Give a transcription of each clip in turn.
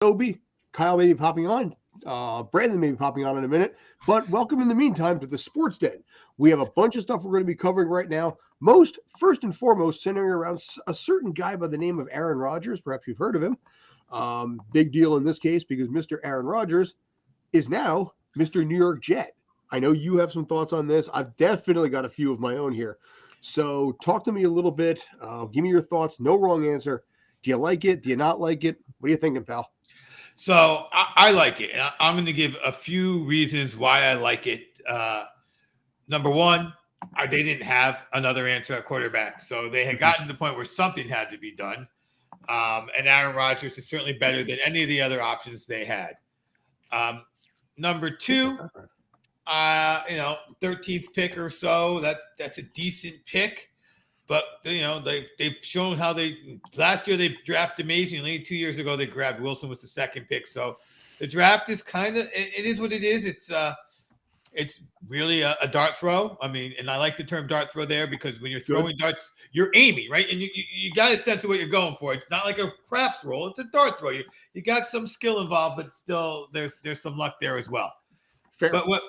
Toby, Kyle may be popping on. Brandon may be popping on in a minute. But welcome in the meantime to the Sports Den. We have a bunch of stuff we're going to be covering right now. First and foremost, centering around a certain guy by the name of Aaron Rodgers. Perhaps you've heard of him. Big deal in this case because Mr. Aaron Rodgers is now Mr. New York Jet. I know you have some thoughts on this. I've definitely got a few of my own here. So talk to me a little bit. Give me your thoughts. No wrong answer. Do you like it? Do you not like it? What are you thinking, pal? So I like it. I'm going to give a few reasons why I like it. Number one, they didn't have another answer at quarterback. So they had gotten to the point where something had to be done. And Aaron Rodgers is certainly better than any of the other options they had. Number two, 13th pick or so. That's a decent pick. But, they've shown how last year they drafted amazingly. 2 years ago, they grabbed Wilson with the second pick. So the draft is it is what it is. It's really a dart throw. I mean, and I like the term dart throw there because when you're throwing darts, you're aiming, right? And you got a sense of what you're going for. It's not like a craps roll. It's a dart throw. You got some skill involved, but still there's some luck there as well. Fair. But what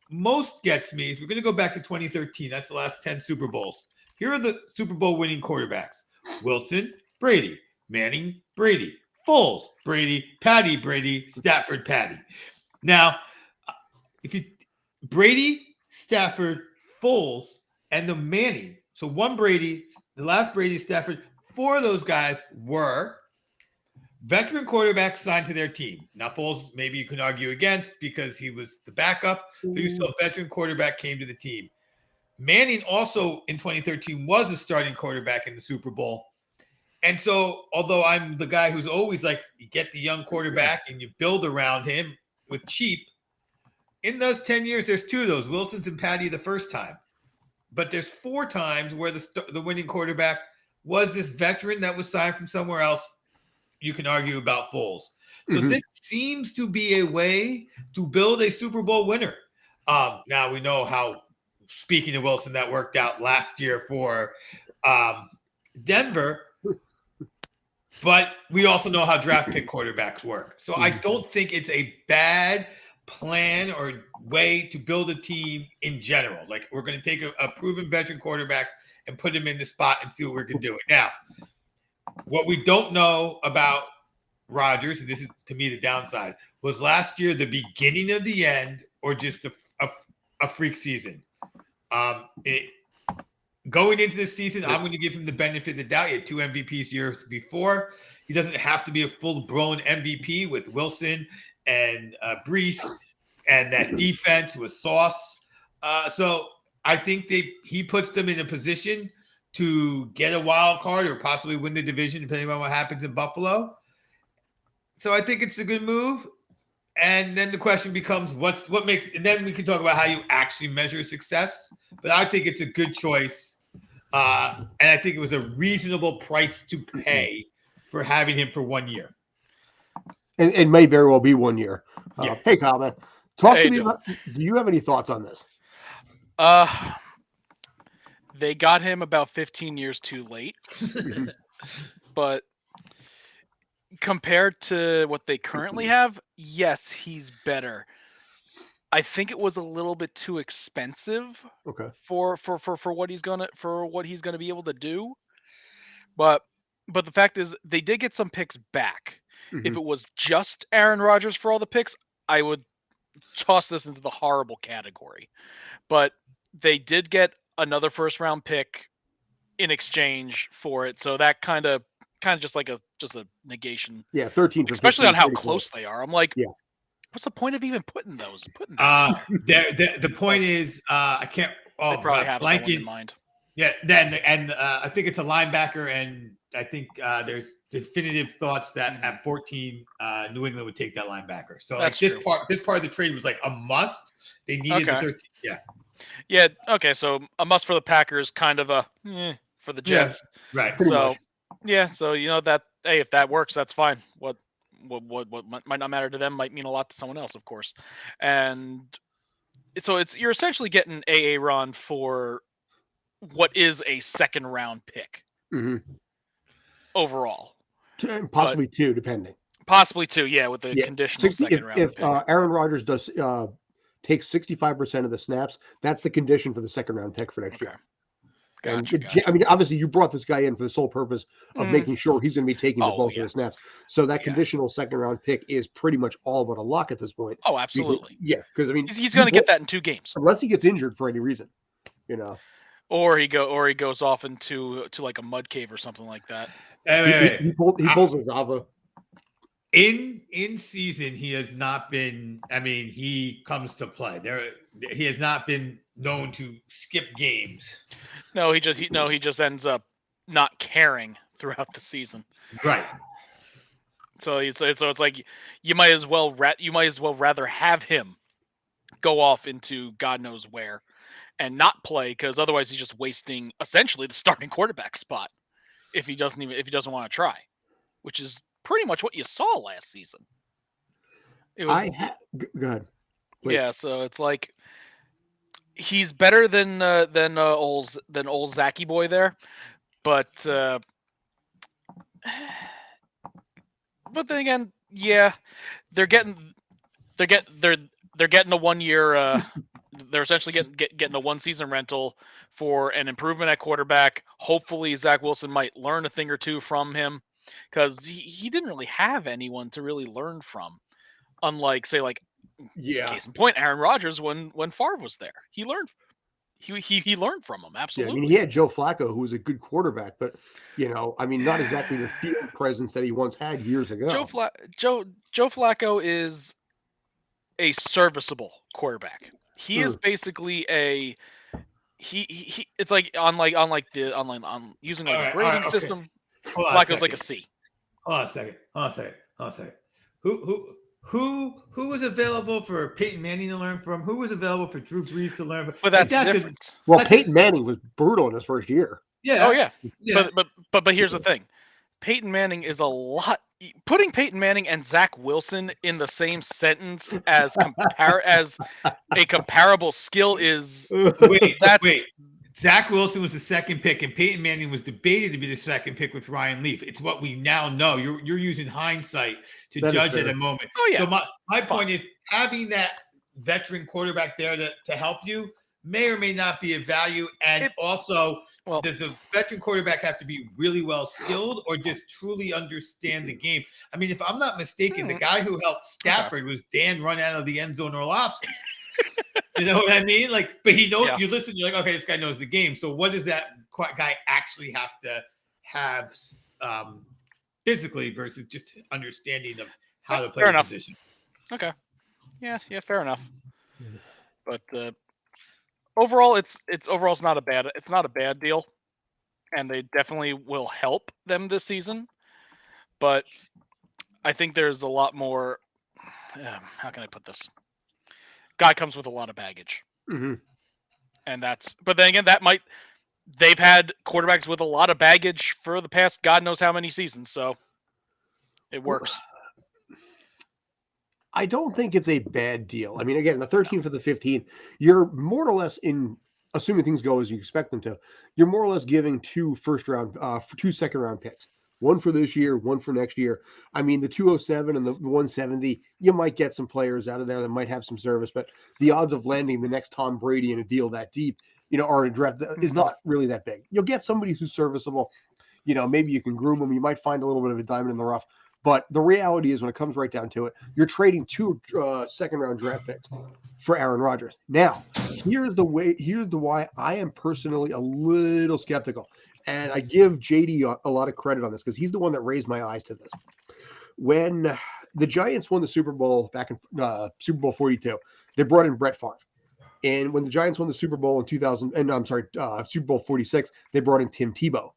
most gets me is we're going to go back to 2013. That's the last 10 Super Bowls. Here are the Super Bowl winning quarterbacks: Wilson, Brady; Manning, Brady; Foles, Brady; Patty, Brady; Stafford, Patty. Now, Brady, Stafford, Foles, and the Manning. So one Brady, the last Brady, Stafford, four of those guys were veteran quarterbacks signed to their team. Now, Foles, maybe you can argue against because he was the backup, but he was still a veteran quarterback came to the team. Manning also in 2013 was a starting quarterback in the Super Bowl. And so, although I'm the guy who's always like, you get the young quarterback and you build around him with cheap, in those 10 years, there's two of those, Wilson's and Patty the first time. But there's four times where the winning quarterback was this veteran that was signed from somewhere else. You can argue about Foles. So this seems to be a way to build a Super Bowl winner. Now we know how, speaking of Wilson, that worked out last year for Denver. But we also know how draft pick quarterbacks work. So I don't think it's a bad plan or way to build a team in general. Like, we're going to take a proven veteran quarterback and put him in the spot and see what we can do. Now, what we don't know about Rodgers, and this is to me the downside, was last year the beginning of the end or just a freak season? Going into this season, I'm going to give him the benefit of the doubt. He had 2 MVPs years before. He doesn't have to be a full-blown MVP with Wilson and Brees and that defense with Sauce. So I think he puts them in a position to get a wild card or possibly win the division, depending on what happens in Buffalo. So I think it's a good move. And then the question becomes, what makes – and then we can talk about how you actually measure success. But I think it's a good choice. And I think it was a reasonable price to pay for having him for 1 year. And it may very well be 1 year. Hey, Kyle, man. Talk to me Dylan. about – do you have any thoughts on this? They got him about 15 years too late. But compared to what they currently have, yes, he's better. I think it was a little bit too expensive for what he's gonna be able to do. But the fact is, they did get some picks back. If it was just Aaron Rodgers for all the picks, I would toss this into the horrible category. But they did get another first round pick in exchange for it, so that kind of just like a negation. Yeah, 13 for especially 15, on how pretty close they are. I'm like, yeah. What's the point of even putting those? The point is, I can't. They probably have someone in mind. Yeah, and I think it's a linebacker, and I think there's definitive thoughts that at 14, New England would take that linebacker. So like this part of the trade was like a must. They needed the 13. Yeah. Yeah. Okay. So a must for the Packers, kind of a for the Jets. Yeah, right. So yeah. So that hey, if that works, that's fine. What might not matter to them might mean a lot to someone else, of course. And so you're essentially getting Aaron for what is a second round pick overall. Possibly 2, depending. Possibly 2, yeah, with the conditional second round if pick. Aaron Rodgers does takes 65% of the snaps, that's the condition for the second round pick for next year. Gotcha. I mean, obviously, you brought this guy in for the sole purpose of making sure he's going to be taking the bulk of the snaps. So that conditional second round pick is pretty much all but a lock at this point. Oh, absolutely. Because I mean, he's going to get that in 2 games, unless he gets injured for any reason, or he goes off into like a mud cave or something like that. He pulls a Zava. In season, he has not been. I mean, he comes to play. He has not been known to skip games. No, he just ends up not caring throughout the season. Right. So it's like you might as well rather have him go off into God knows where and not play, because otherwise he's just wasting essentially the starting quarterback spot if he doesn't want to try, which is pretty much what you saw last season. It was go ahead. Please. Yeah, so it's like he's better than old Zachy boy there, but then again, yeah, they're getting a 1 year. They're essentially getting a 1 season rental for an improvement at quarterback. Hopefully, Zach Wilson might learn a thing or two from him, because he didn't really have anyone to really learn from. Unlike, say, case in point, Aaron Rodgers when Favre was there, he learned from him. Absolutely. Yeah, I mean, he had Joe Flacco, who was a good quarterback, but I mean, not exactly the field presence that he once had years ago. Joe Flacco is a serviceable quarterback. He is basically a he. It's like on using a grading system. Flacco's like a C. Hold on a second. Who was available for Peyton Manning to learn from? Who was available for Drew Brees to learn from? But that's different. Peyton Manning was brutal in his first year. Yeah. Oh yeah. But here's the thing. Peyton Manning is a lot. Putting Peyton Manning and Zach Wilson in the same sentence as a comparable skill is wait. Zach Wilson was the second pick, and Peyton Manning was debated to be the second pick with Ryan Leaf. It's what we now know. You're using hindsight to judge at a moment. Oh yeah. So my point is, having that veteran quarterback there to help you may or may not be of value. And does a veteran quarterback have to be really well skilled or just truly understand the game? I mean, if I'm not mistaken, the guy who helped Stafford was Dan run out of the end zone Orlovsky. You know what I mean? But he knows. You listen, you're like, okay, this guy knows the game. So what does that guy actually have to have physically versus just understanding of how to play the position? Okay. Yeah, fair enough. But overall, it's not a bad deal, and they definitely will help them this season. But I think there's a lot more. How can I put this? Guy comes with a lot of baggage, and but then again, they've had quarterbacks with a lot of baggage for the past God knows how many seasons, so it works. I don't think it's a bad deal. I mean, again, the 13 for the 15, you're more or less assuming things go as you expect them to, you're more or less giving 2 second round picks. One for this year, one for next year. I mean, the 207 and the 170, you might get some players out of there that might have some service, but the odds of landing the next Tom Brady in a deal that deep, or in a draft is not really that big. You'll get somebody who's serviceable. Maybe you can groom them. You might find a little bit of a diamond in the rough. But the reality is, when it comes right down to it, you're trading 2 second-round draft picks for Aaron Rodgers. Now, here's the why I am personally a little skeptical. And I give JD a lot of credit on this because he's the one that raised my eyes to this. When the Giants won the Super Bowl back in Super Bowl 42, they brought in Brett Favre. And when the Giants won the Super Bowl in Super Bowl 46, they brought in Tim Tebow.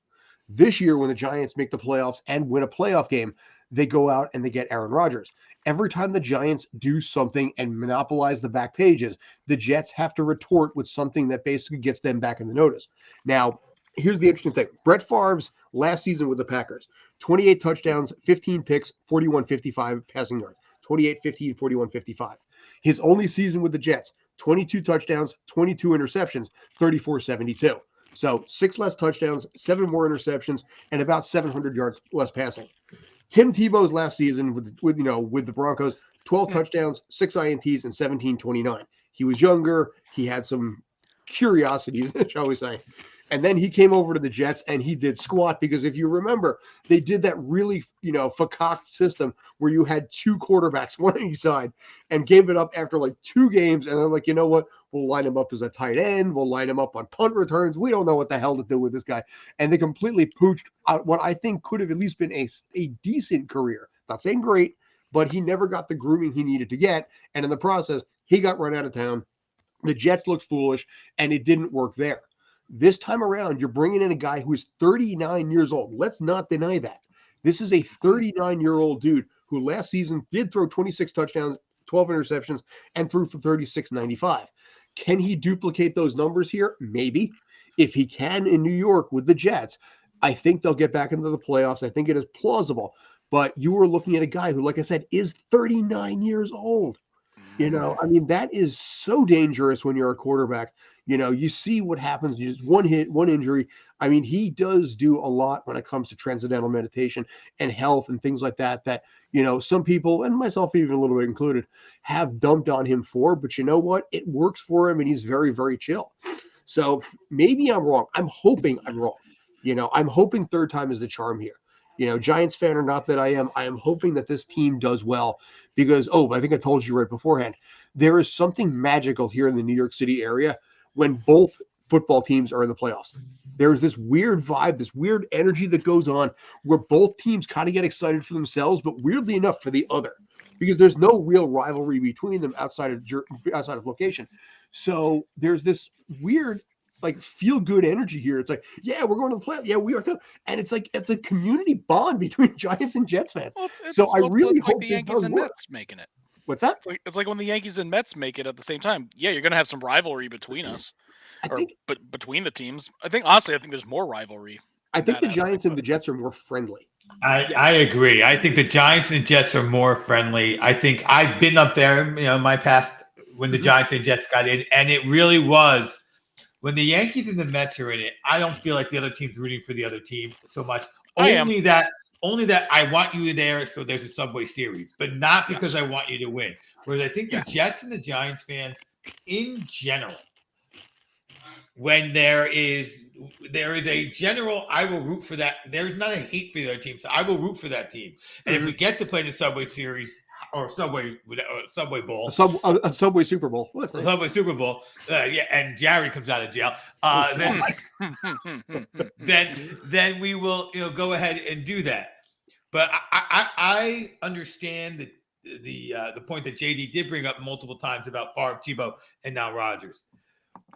This year, when the Giants make the playoffs and win a playoff game, they go out and they get Aaron Rodgers. Every time the Giants do something and monopolize the back pages, the Jets have to retort with something that basically gets them back in the notice. Now, here's the interesting thing. Brett Favre's last season with the Packers, 28 touchdowns, 15 picks, 41-55 passing yards, 28-15, 41-55. His only season with the Jets, 22 touchdowns, 22 interceptions, 34-72. So 6 less touchdowns, 7 more interceptions, and about 700 yards less passing. Tim Tebow's last season with the Broncos, 12 touchdowns, 6 INTs, and 17-29. He was younger. He had some curiosities, shall we say. And then he came over to the Jets and he did squat because if you remember, they did that really, fakaked system where you had 2 quarterbacks, one on each side, and gave it up after like 2 games. And they're like, you know what? We'll line him up as a tight end. We'll line him up on punt returns. We don't know what the hell to do with this guy. And they completely pooched out what I think could have at least been a decent career. Not saying great, but he never got the grooming he needed to get. And in the process, he got run out of town. The Jets looked foolish, and it didn't work there. This time around, you're bringing in a guy who is 39 years old. Let's not deny that. This is a 39-year-old dude who last season did throw 26 touchdowns, 12 interceptions, and threw for 36.95. Can he duplicate those numbers here? Maybe. If he can in New York with the Jets, I think they'll get back into the playoffs. I think it is plausible. But you were looking at a guy who, like I said, is 39 years old. That is so dangerous when you're a quarterback. You see what happens. You just one hit, one injury. He does do a lot when it comes to transcendental meditation and health and things like that, some people, and myself even a little bit included, have dumped on him for. But you know what? It works for him, and he's very, very chill. So maybe I'm wrong. I'm hoping I'm wrong. I'm hoping third time is the charm here. Giants fan or not that I am hoping that this team does well because, I think I told you right beforehand, there is something magical here in the New York City area when both football teams are in the playoffs. There's this weird vibe, this weird energy that goes on where both teams kind of get excited for themselves, but weirdly enough for the other, because there's no real rivalry between them outside of location. So there's this weird, feel good energy here. It's like, yeah, we're going to the playoffs. Yeah, we are too. And it's like it's a community bond between Giants and Jets fans. I really hope the Yankees and Mets making it. What's that? It's like when the Yankees and Mets make it at the same time. Yeah, you're going to have some rivalry between us, but between the teams. I think there's more rivalry. I think the Giants and the Jets are more friendly. I agree. I think the Giants and the Jets are more friendly. I think I've been up there, in my past when the Giants and Jets got in, and it really was. When the Yankees and the Mets are in it, I don't feel like the other team's rooting for the other team so much. Only that I want you there, so there's a Subway Series, but not because I want you to win. Whereas I think the Jets and the Giants fans, in general, when there is a general, I will root for that. There's not a hate for the other team, so I will root for that team. And if we get to play the Subway Series, or Subway Bowl, a Subway Super Bowl. What's that? Subway Super Bowl. And Jared comes out of jail. Then we will, go ahead and do that. But I understand the point that JD did bring up multiple times about Favre, Tebow, and now Rodgers.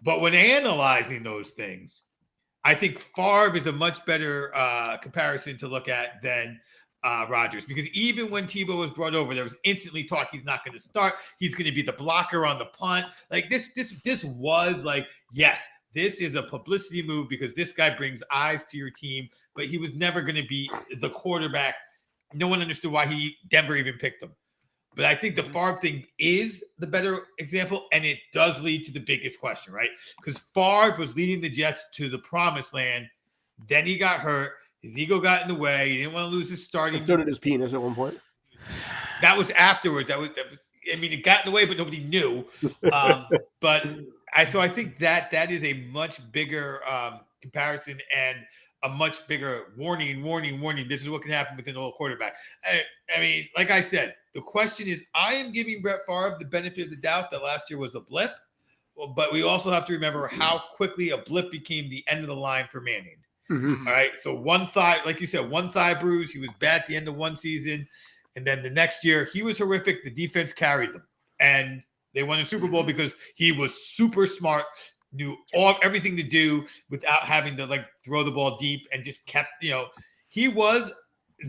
But when analyzing those things, I think Favre is a much better comparison to look at than Rodgers, because even when Tebow was brought over, there was instantly talk he's not going to start. He's going to be the blocker on the punt. Like this was like, yes, this is a publicity move because this guy brings eyes to your team, but he was never going to be the quarterback. No one understood why Denver even picked him. But I think the Favre thing is the better example, and it does lead to the biggest question, right? Because Favre was leading the Jets to the promised land. Then he got hurt. His ego got in the way. He didn't want to lose his starting. So did his penis at one point. That was afterwards. That was. It got in the way, but nobody knew. So I think that is a much bigger comparison and a much bigger warning. This is what can happen with an old quarterback. I mean, like I said, the question is, I am giving Brett Favre the benefit of the doubt that last year was a blip, but we also have to remember how quickly a blip became the end of the line for Manning. Mm-hmm. All right. So one thigh, like you said, one thigh bruise. He was bad at the end of one season. And then the next year, he was horrific. The defense carried them. And they won a Super Bowl because he was super smart, knew everything to do without having to throw the ball deep, and just kept, he was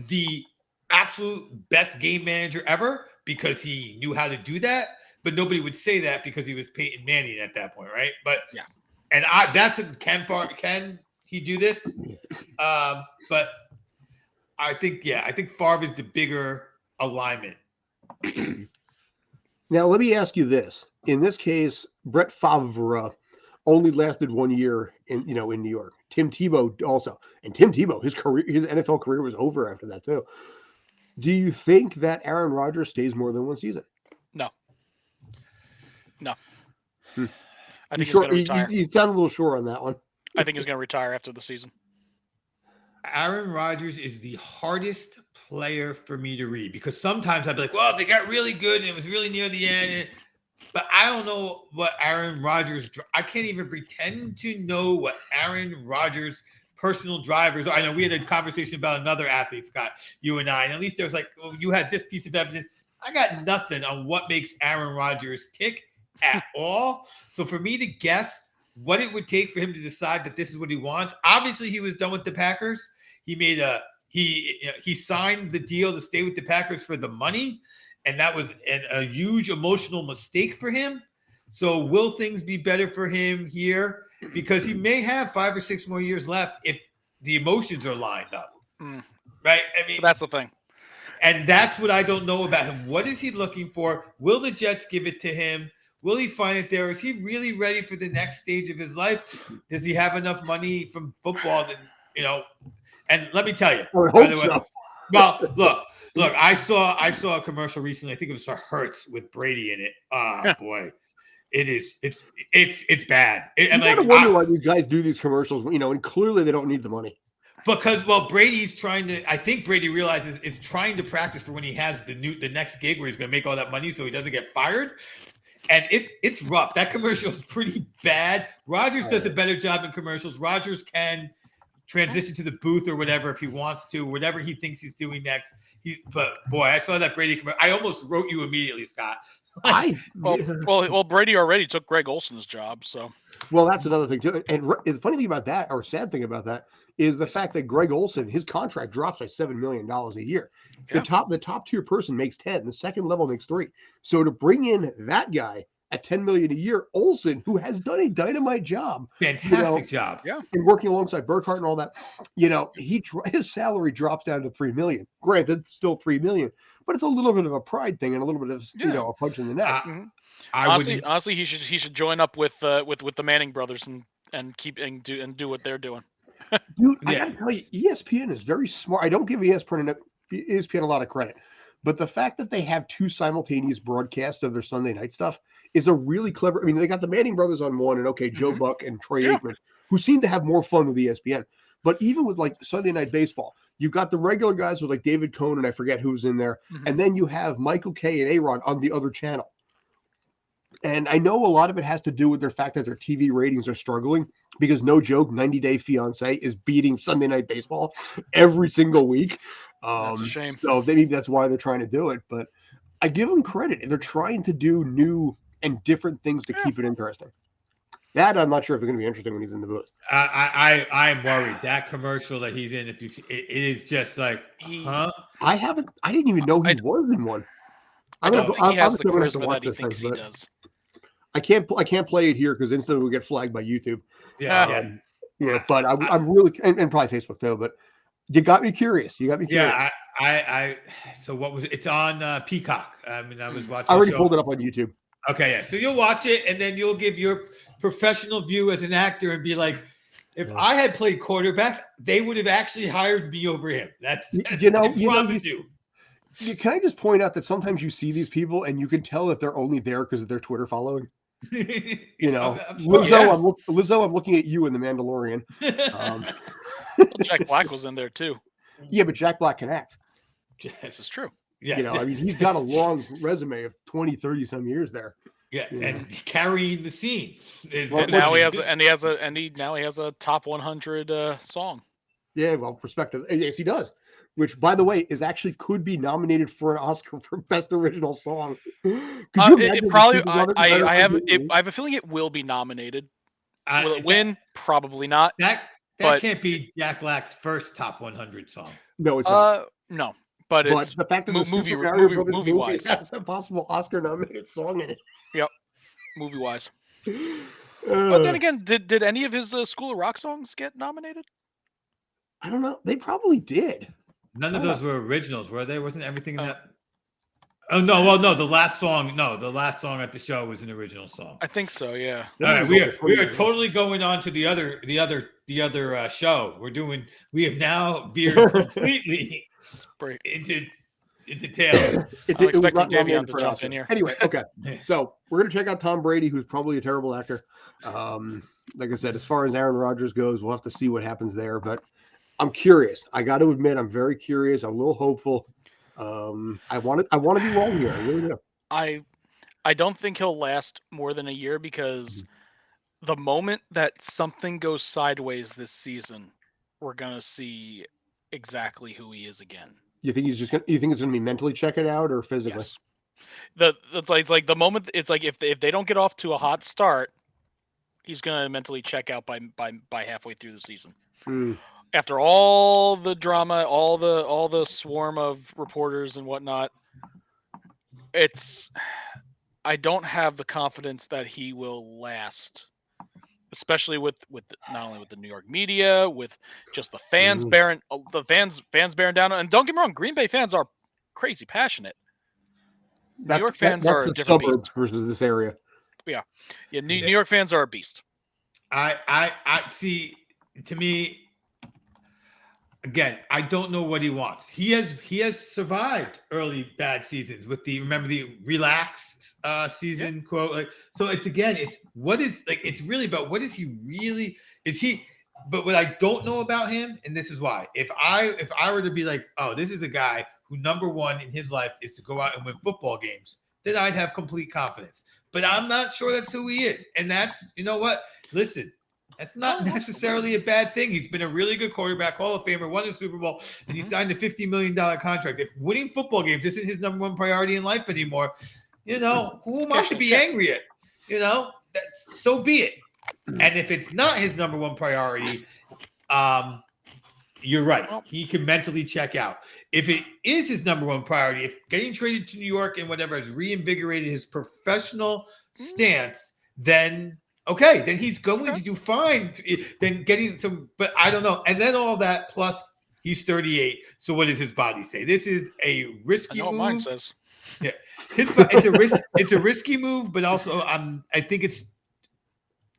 the absolute best game manager ever because he knew how to do that. But nobody would say that because he was Peyton Manning at that point. Right. But yeah. And can he do this? But I think Favre is the bigger alignment. Now, let me ask you this. In this case, Brett Favre only lasted 1 year in New York. Tim Tebow also. And Tim Tebow, his NFL career was over after that too. Do you think that Aaron Rodgers stays more than one season? No. Hmm. I think he's going to retire. You sound a little sure on that one. I think he's going to retire after the season. Aaron Rodgers is the hardest player for me to read because sometimes I'd be like, well, they got really good and it was really near the end. But I don't know what Aaron Rodgers – I can't even pretend to know what Aaron Rodgers' personal drivers are. I know we had a conversation about another athlete, Scott, you and I, and at least there was like, oh, you had this piece of evidence. I got nothing on what makes Aaron Rodgers tick at all. So for me to guess what it would take for him to decide that this is what he wants, obviously he was done with the Packers. He signed the deal to stay with the Packers for the money, and that was a huge emotional mistake for him. So will things be better for him here? Because he may have 5 or 6 more years left if the emotions are lined up. Right? I mean, that's the thing. And that's what I don't know about him. What is he looking for? Will the Jets give it to him? Will he find it there? Is he really ready for the next stage of his life? Does he have enough money from football to, and let me tell you. Well, look, I saw a commercial recently. I think it was for Hertz with Brady in it. Oh boy. It's bad. I wonder why these guys do these commercials, and clearly they don't need the money. Because Brady's trying to. I think Brady realizes is trying to practice for when he has the next gig where he's going to make all that money, so he doesn't get fired. And it's rough. That commercial is pretty bad. Rodgers does a better job in commercials. Rodgers can transition to the booth or whatever if he wants to, whatever he thinks he's doing next. But boy, I saw that Brady commercial. I almost wrote you immediately, Scott. Well, Brady already took Greg Olson's job, so. Well, that's another thing too. And the funny thing about that, or sad thing about that, is the fact that Greg Olson, his contract drops by $7 million a year. Yeah. The top tier person makes 10. The second level makes 3. So to bring in that guy at $10 million a year, Olson, who has done a dynamite job, fantastic job, and working alongside Burkhardt and all that, his salary drops down to $3 million. Granted, it's still $3 million, but it's a little bit of a pride thing and a little bit of a punch in the neck. Honestly, he should join up with the Manning brothers and keep and do what they're doing. Dude, I gotta tell you, ESPN is very smart. I don't give ESPN a lot of credit, but the fact that they have 2 simultaneous broadcasts of their Sunday night stuff is a really clever. I mean, they got the Manning brothers on one, and Joe Buck and Troy Aikman, who seem to have more fun with ESPN. But even with like Sunday Night Baseball, you've got the regular guys with like David Cohn and I forget who's in there, and then you have Michael Kay and A-Rod on the other channel. And I know a lot of it has to do with the fact that their TV ratings are struggling because, no joke, 90 Day Fiance is beating Sunday Night Baseball every single week. That's a shame. So maybe that's why they're trying to do it. But I give them credit. They're trying to do new and different things to keep it interesting. That I'm not sure if they're going to be interesting when he's in the booth. I'm worried. That commercial that he's in, if you see, it is just like, huh? I didn't even know he was in one. I don't think he has the charisma that he thinks he does. I can't play it here because instantly we'll get flagged by YouTube. Yeah. But I'm really and probably Facebook too. But you got me curious. Yeah, so what was it? It's on Peacock. I mean, I was watching. I already pulled it up on YouTube. Okay, yeah. So you'll watch it and then you'll give your professional view as an actor and be like, if I had played quarterback, they would have actually hired me over him. That's I promise you. Can I just point out that sometimes you see these people and you can tell that they're only there because of their Twitter following? Lizzo, I'm looking at you in The Mandalorian. Jack Black was in there too. Yeah, but Jack Black can act. This is true. Yes. He's got a long resume of 20, 30 some years there. Yeah, and carrying the scene. Now he has a top 100 song. Yeah, well, perspective. Yes, he does. Which, by the way, could be nominated for an Oscar for Best Original Song. I have a feeling it will be nominated. Will it win? Probably not. That can't be Jack Black's first top 100 song. No, it's not. No, but it's the fact that movie wise has a possible Oscar nominated song in it. Yep, movie wise. But then again, did any of his School of Rock songs get nominated? I don't know. They probably did. None of those were originals, were they? Wasn't everything in that? Oh no! Well, no. The last song at the show was an original song. I think so. Yeah. All right, we are totally going on to the other show. We have now veered completely into It details. I'm expecting Davion to jump in here. Anyway, okay. So we're going to check out Tom Brady, who's probably a terrible actor. Like I said, as far as Aaron Rodgers goes, we'll have to see what happens there. But I'm curious. I got to admit, I'm very curious. I'm a little hopeful. I want to be wrong here. I really do. I don't think he'll last more than a year because the moment that something goes sideways this season, we're gonna see exactly who he is again. You think he's just gonna? You think it's gonna be mentally check it out or physically? Yes. It's like the moment. It's like if they don't get off to a hot start, he's gonna mentally check out by halfway through the season. After all the drama, all the swarm of reporters and whatnot, I don't have the confidence that he will last. Especially with not only with the New York media, with just the fans bearing down. And don't get me wrong, Green Bay fans are crazy passionate. New York fans are a different beast versus this area. Yeah. New York fans are a beast. I see. To me, again, I don't know what he wants. He has survived early bad seasons with the relax season quote. Like, so it's really about what is he really is he. But what I don't know about him, and this is why, if I were to be like, oh, this is a guy who number one in his life is to go out and win football games, then I'd have complete confidence. But I'm not sure that's who he is, and that's what. Listen. That's not necessarily a bad thing. He's been a really good quarterback, Hall of Famer, won the Super Bowl, and he signed a $50 million contract. If winning football games isn't his number one priority in life anymore, who am I to be angry at? So be it. And if it's not his number one priority, you're right. He can mentally check out. If it is his number one priority, if getting traded to New York and whatever has reinvigorated his professional stance, then – okay, then he's going to do fine. Then getting some, but I don't know. And then all that plus he's 38. So what does his body say? This is a risky move. Mine says. Yeah, it's a risky move, but also I think it's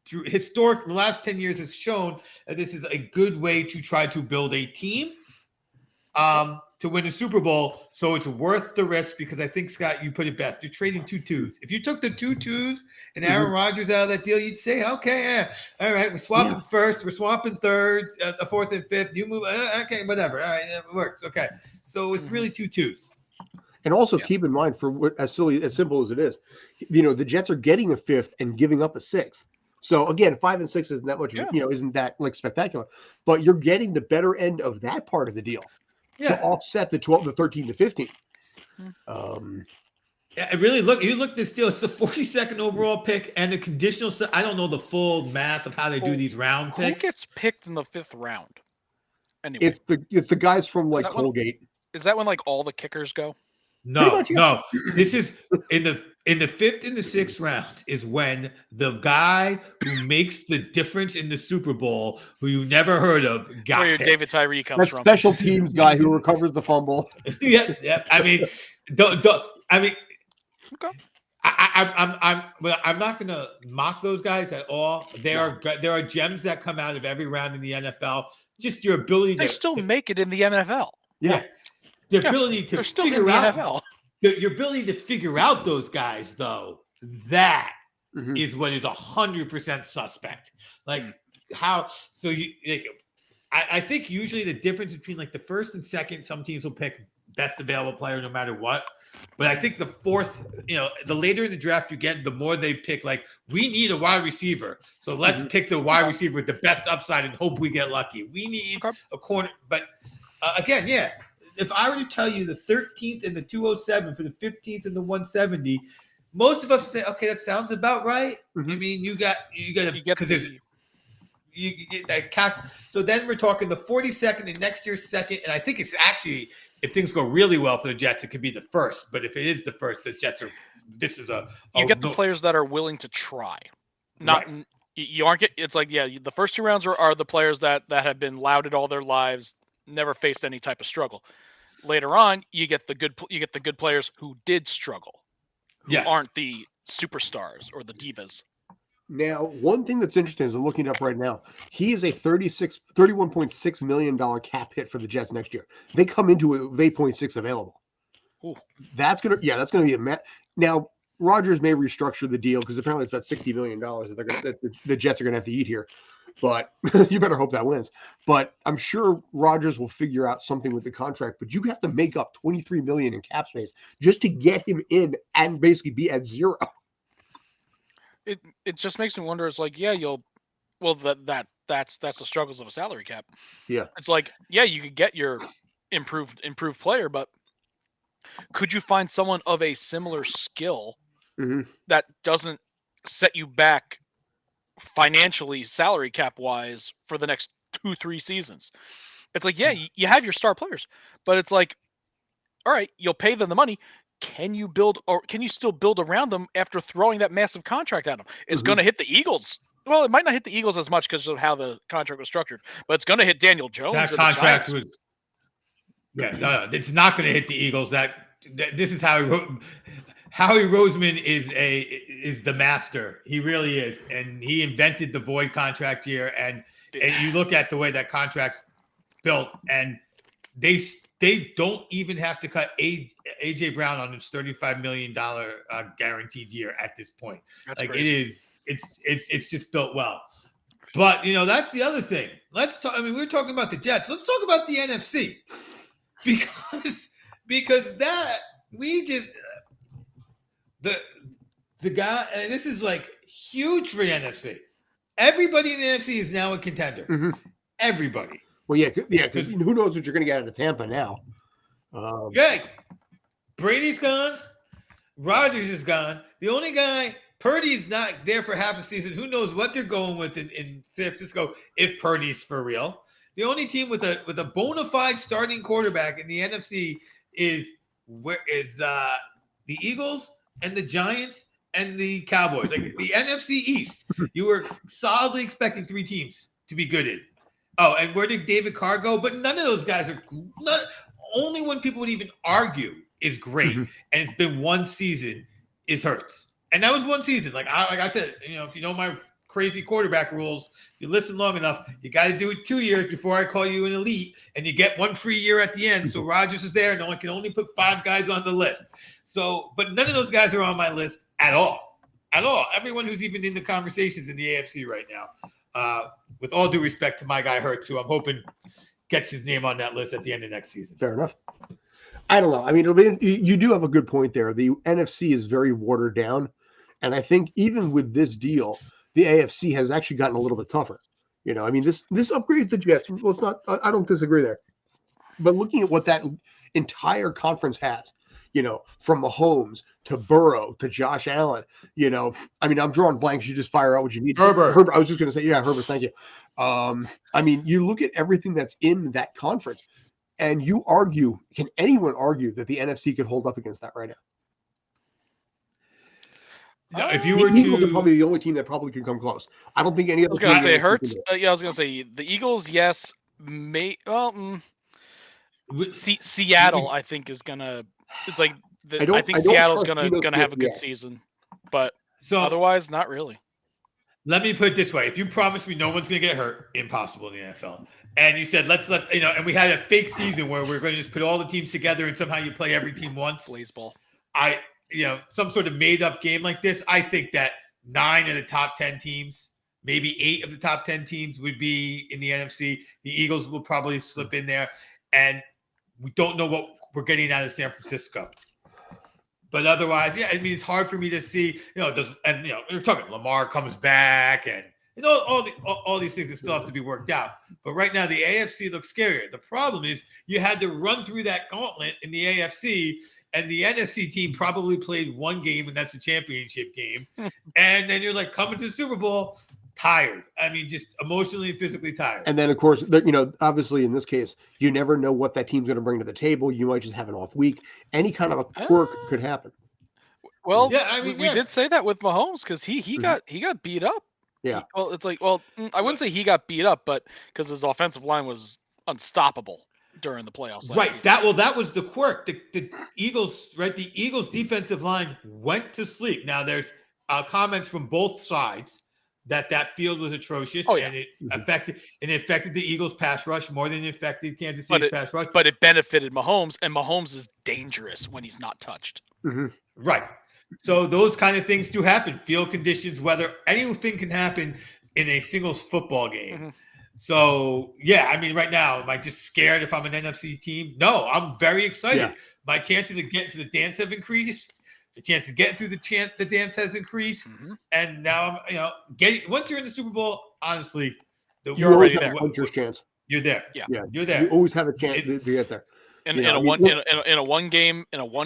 through historic. The last 10 years has shown that this is a good way to try to build a team. To win a Super Bowl, so it's worth the risk because I think, Scott, you put it best. You're trading 2 twos. If you took the 2 twos and Aaron Rodgers out of that deal, you'd say, okay, yeah, all right, we're swapping first, we're swapping third, the fourth and fifth. You move, okay, whatever. All right, it works. Okay, so it's really 2 twos. And also keep in mind, for what as simple as it is, the Jets are getting a 5th and giving up a 6th. So again, 5 and 6 isn't that much, isn't that like spectacular, but you're getting the better end of that part of the deal. To offset the 13 to 15. Really you look this deal. It's the 42nd overall pick and the conditional. I don't know the full math of how they do these round picks. Who gets picked in the 5th round? Anyway, it's the guys from like Colgate. Is that when like all the kickers go? No. This is in the 5th and the 6th round is when the guy who makes the difference in the Super Bowl, who you never heard of, got That's where your picked. David Tyree comes from. Special teams guy who recovers the fumble. Yeah. I mean, okay. I'm not going to mock those guys at all. There are gems that come out of every round in the NFL. Just your ability they still make it in the NFL. Yeah. The ability to still figure in the out NFL. Your ability to figure out those guys, though, that is what is 100% suspect. Like how? So I think usually the difference between like the 1st and 2nd, some teams will pick best available player no matter what. But I think the 4th, the later in the draft you get, the more they pick. Like we need a wide receiver, so let's pick the wide receiver with the best upside and hope we get lucky. We need a corner, but again, yeah. If I were to tell you the 13th and the 207 for the 15th and the 170, most of us say, okay, that sounds about right. I mean, you get that cap. So then we're talking the 42nd and next year's 2nd. And I think it's actually, if things go really well for the Jets, it could be the 1st. But if it is the 1st, the Jets are, you get the players that are willing to try. You aren't it's like, the first 2 rounds are the players that have been lauded all their lives, never faced any type of struggle. Later on, you get the good players who did struggle, who aren't the superstars or the divas. Now, one thing that's interesting is I'm looking it up right now. He is a $31.6 million cap hit for the Jets next year. They come into it with 8.6 available. Ooh. That's gonna be a now. Rodgers may restructure the deal because apparently it's about $60 million that the Jets are going to have to eat here. But you better hope that wins. But I'm sure Rodgers will figure out something with the contract. But you have to make up $23 million in cap space just to get him in and basically be at zero. It just makes me wonder. It's like, yeah, that's the struggles of a salary cap. Yeah, it's like, yeah, you could get your improved player, but could you find someone of a similar skill that doesn't set you back financially, salary cap wise, for the next 2-3 seasons? It's like, yeah, you have your star players, but it's like, all right, you'll pay them the money. Can you still build around them after throwing that massive contract at them? It's going to hit the Eagles. Well, it might not hit the Eagles as much because of how the contract was structured, but it's going to hit Daniel Jones. That contract was. Yeah, no, it's not going to hit the Eagles. This is Howie Roseman is the master. He really is, and he invented the void contract year. And you look at the way that contract's built, and they don't even have to cut AJ Brown on his $35 million guaranteed year at this point. That's like crazy. It's just built well. But that's the other thing. Let's talk. I mean, we're talking about the Jets. Let's talk about the NFC. Because that we just the guy, and this is like huge for the NFC. Everybody in the NFC is now a contender. Everybody. Well, yeah, because who knows what you're going to get out of Tampa now? Brady's gone. Rodgers is gone. The only guy, Purdy's not there for half a season. Who knows what they're going with in San Francisco if Purdy's for real. The only team with a bona fide starting quarterback in the NFC is the Eagles and the Giants and the Cowboys. Like the NFC East, you were solidly expecting 3 teams to be good in. Oh, and where did David Carr go? But none of those guys are not. Only one people would even argue is great, and it's been one season is Hurts, and that was one season. Like I said, if you know my crazy quarterback rules, you listen long enough, you got to do it 2 years before I call you an elite, and you get 1 free year at the end. So Rodgers is there. No one can only put 5 guys on the list. So, but none of those guys are on my list at all. Everyone who's even in the conversations in the AFC right now, with all due respect to my guy Hurts, who I'm hoping gets his name on that list at the end of next season. Fair enough. I don't know. I mean, you do have a good point there. The NFC is very watered down, and I think even with this deal, the AFC has actually gotten a little bit tougher. I mean, this upgrades the Jets. Let's not. I don't disagree there, but looking at what that entire conference has, from Mahomes to Burrow to Josh Allen, I mean, I'm drawing blanks. You just fire out what you need. Herbert. I was just going to say, yeah, Herbert. Thank you. I mean, you look at everything that's in that conference, and you argue. Can anyone argue that the NFC could hold up against that right now? No, if you were the Eagles are probably the only team that probably could come close. I don't think any other. I was going to say Hurts. I was going to say the Eagles. Yes, Seattle. I think is gonna. It's like I think Seattle's gonna have a good season, but otherwise, not really. Let me put it this way: if you promise me no one's gonna get hurt, impossible in the NFL. And you said and we had a fake season where we're going to just put all the teams together and somehow you play every team once. Baseball. Some sort of made up game like this. I think that 9 of the top 10 teams, maybe 8 of the top 10 teams would be in the NFC. The Eagles will probably slip in there, and we don't know what we're getting out of San Francisco. But otherwise, yeah, I mean, it's hard for me to see, you're talking Lamar comes back and, all these things that still have to be worked out. But right now, the AFC looks scarier. The problem is you had to run through that gauntlet in the AFC, and the NFC team probably played 1 game, and that's a championship game. And then you're like coming to the Super Bowl, tired. I mean, just emotionally and physically tired. And then, of course, obviously in this case, you never know what that team's going to bring to the table. You might just have an off week. Any kind of a quirk could happen. Well, yeah, I mean, we did say that with Mahomes because he got beat up. Yeah. I wouldn't say he got beat up, but because his offensive line was unstoppable during the playoffs. Right. That was the quirk. The Eagles, right? The Eagles defensive line went to sleep. Now there's comments from both sides that field was atrocious, and it affected the Eagles' pass rush more than it affected Kansas City's pass rush. But it benefited Mahomes, and Mahomes is dangerous when he's not touched. Right. So those kind of things do happen. Field conditions, weather, anything can happen in a singles football game. So, yeah, I mean, right now, am I just scared if I'm an NFC team? No, I'm very excited. Yeah. My chances of getting to the dance have increased. The chance of getting through the dance has increased. And now I'm, once you're in the Super Bowl, honestly, you're already there. Puncher's chance. You're there. Yeah. You're there. You always have a chance to get there. In a one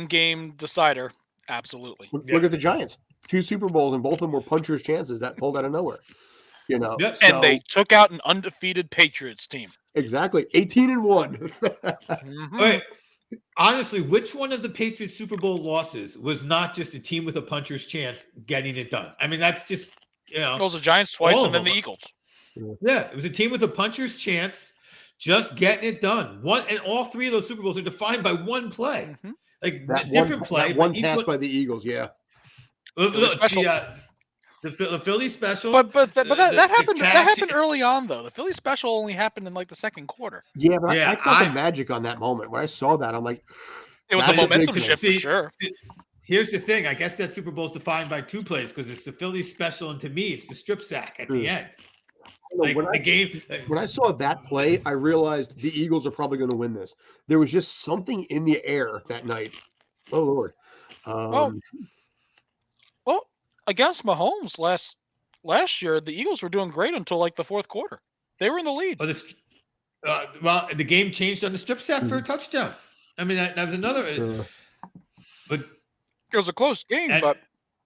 game decider, absolutely. Look at the Giants. 2 Super Bowls, and both of them were puncher's chances that pulled out of nowhere. Yep. So, and they took out an undefeated Patriots team. Exactly. 18-1. Wait, honestly, which one of the Patriots Super Bowl losses was not just a team with a puncher's chance getting it done? I mean, that's just, it was the Giants twice and then the Eagles. Yeah, it was a team with a puncher's chance just getting it done. And all 3 of those Super Bowls are defined by one play. Like that different play. That one pass by the Eagles, yeah. Look, the Philly special, but that happened early on though. The Philly special only happened in like the second quarter. Yeah, but I felt the magic on that moment when I saw that. I'm like, it was a momentum shift for sure. Here's the thing: I guess that Super Bowl is defined by 2 plays because it's the Philly special, and to me, it's the strip sack at the end. Like when I saw that play, I realized the Eagles are probably going to win this. There was just something in the air that night. Oh Lord. Well, against Mahomes last year, the Eagles were doing great until like the fourth quarter. They were in the lead. Well, the game changed on the strip sack for a touchdown. I mean, that was another. But it was a close game, but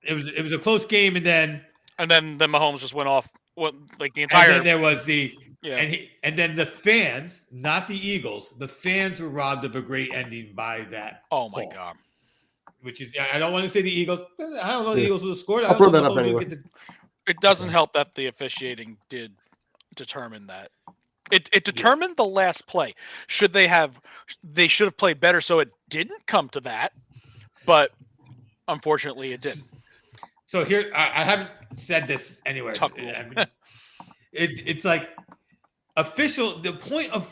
it was a close game, and then Mahomes just went off. Like the entire. And then there was and then the fans, not the Eagles. The fans were robbed of a great ending by that. Oh my God. Which is, I don't want to say the Eagles. I don't know the Eagles would have scored. I'll throw that up anyway. It doesn't help that the officiating did determine that. It determined the last play. They should have played better, so it didn't come to that. But unfortunately, it did. So here, I haven't said this anywhere. I mean, it's like the point of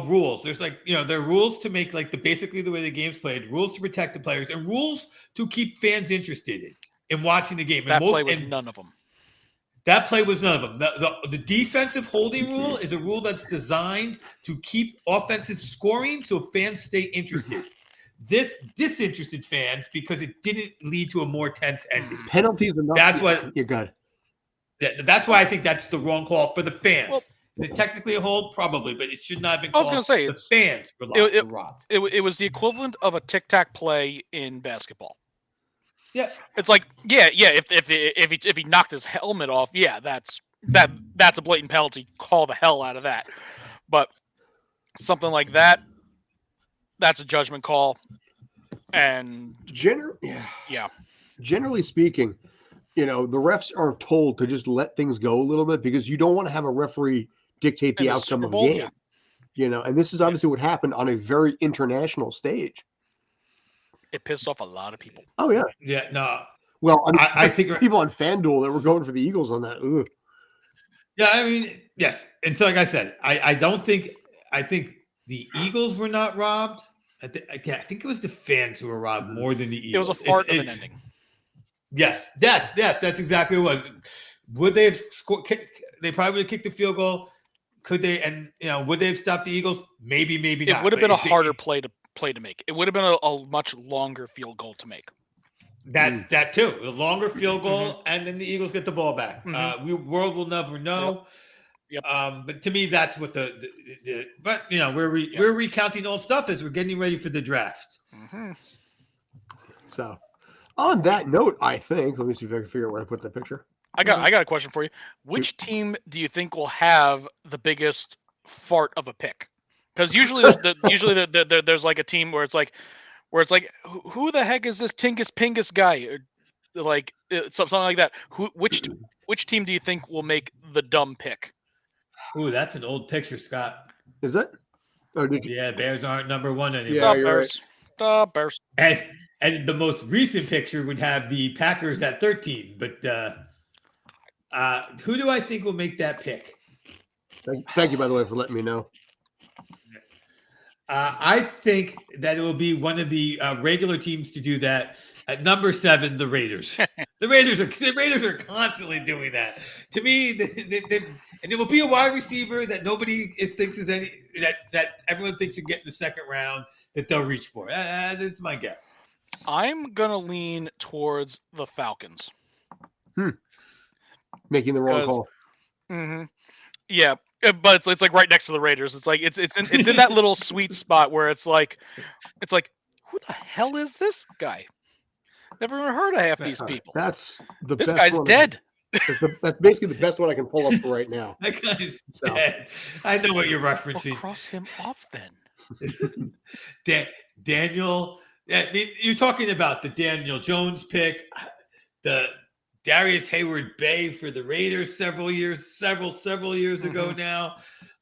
rules. There's like, there are rules to make like basically the way the game's played, rules to protect the players, and rules to keep fans interested in watching the game. That play was none of them. That play was none of them. The defensive holding rule is a rule that's designed to keep offenses scoring so fans stay interested. This disinterested fans because it didn't lead to a more tense ending. Penalties enough. That's what you're good. That's why I think that's the wrong call for the fans. Well, is it technically a hold? Probably, but it should not have been called. I was going to say the fans were robbed. It was the equivalent of a tic-tac play in basketball. Yeah, it's like if he knocked his helmet off, that's a blatant penalty. Call the hell out of that. But something like that. That's a judgment call, and generally speaking, the refs are told to just let things go a little bit because you don't want to have a referee dictate the outcome of the game. And this is obviously what happened on a very international stage. It pissed off a lot of people. Oh yeah, yeah, no. Well, I think people on FanDuel that were going for the Eagles on that. Ugh. Yeah, I mean, yes, and so like I said, I think the Eagles were not robbed. I think it was the fans who were robbed more than the Eagles. It was a fart of an ending. Yes, that's exactly what it was. Would they have scored? They probably would have kicked the field goal. Could they? And would they have stopped the Eagles? Maybe not. It would have been a harder play to make. It would have been a much longer field goal to make. That too. The longer field goal, and then the Eagles get the ball back. World will never know. Yep. But to me, that's what but we're recounting old stuff as we're getting ready for the draft. So, on that note, I think let me see if I can figure out where I put that picture. I got a question for you. Which team do you think will have the biggest fart of a pick? Because usually there's like a team where it's like who the heck is this Tingus Pingus guy? Or like something like that. Which team do you think will make the dumb pick? Ooh, that's an old picture, Scott. Is it? Oh, did you? Yeah, Bears aren't number 1 anymore. Yeah, The Bears. And the most recent picture would have the Packers at 13, but Who do I think will make that pick? Thank you, by the way, for letting me know. I think that it will be one of the regular teams to do that. At number 7, the Raiders. The Raiders are constantly doing that. To me, and it will be a wide receiver that nobody thinks is any that everyone thinks should get in the second round that they'll reach for. That's my guess. I'm gonna lean towards the Falcons. Making the wrong call. Mm-hmm. Yeah, but it's like right next to the Raiders. It's like it's in that little sweet spot where it's like who the hell is this guy? Never even heard of half these people. This guy's dead. That's basically the best one I can pull up for right now. That guy's dead. I know what you're referencing. We'll cross him off then. Daniel. I mean, you're talking about the Daniel Jones pick, the Darius Hayward-Bay for the Raiders several years ago now.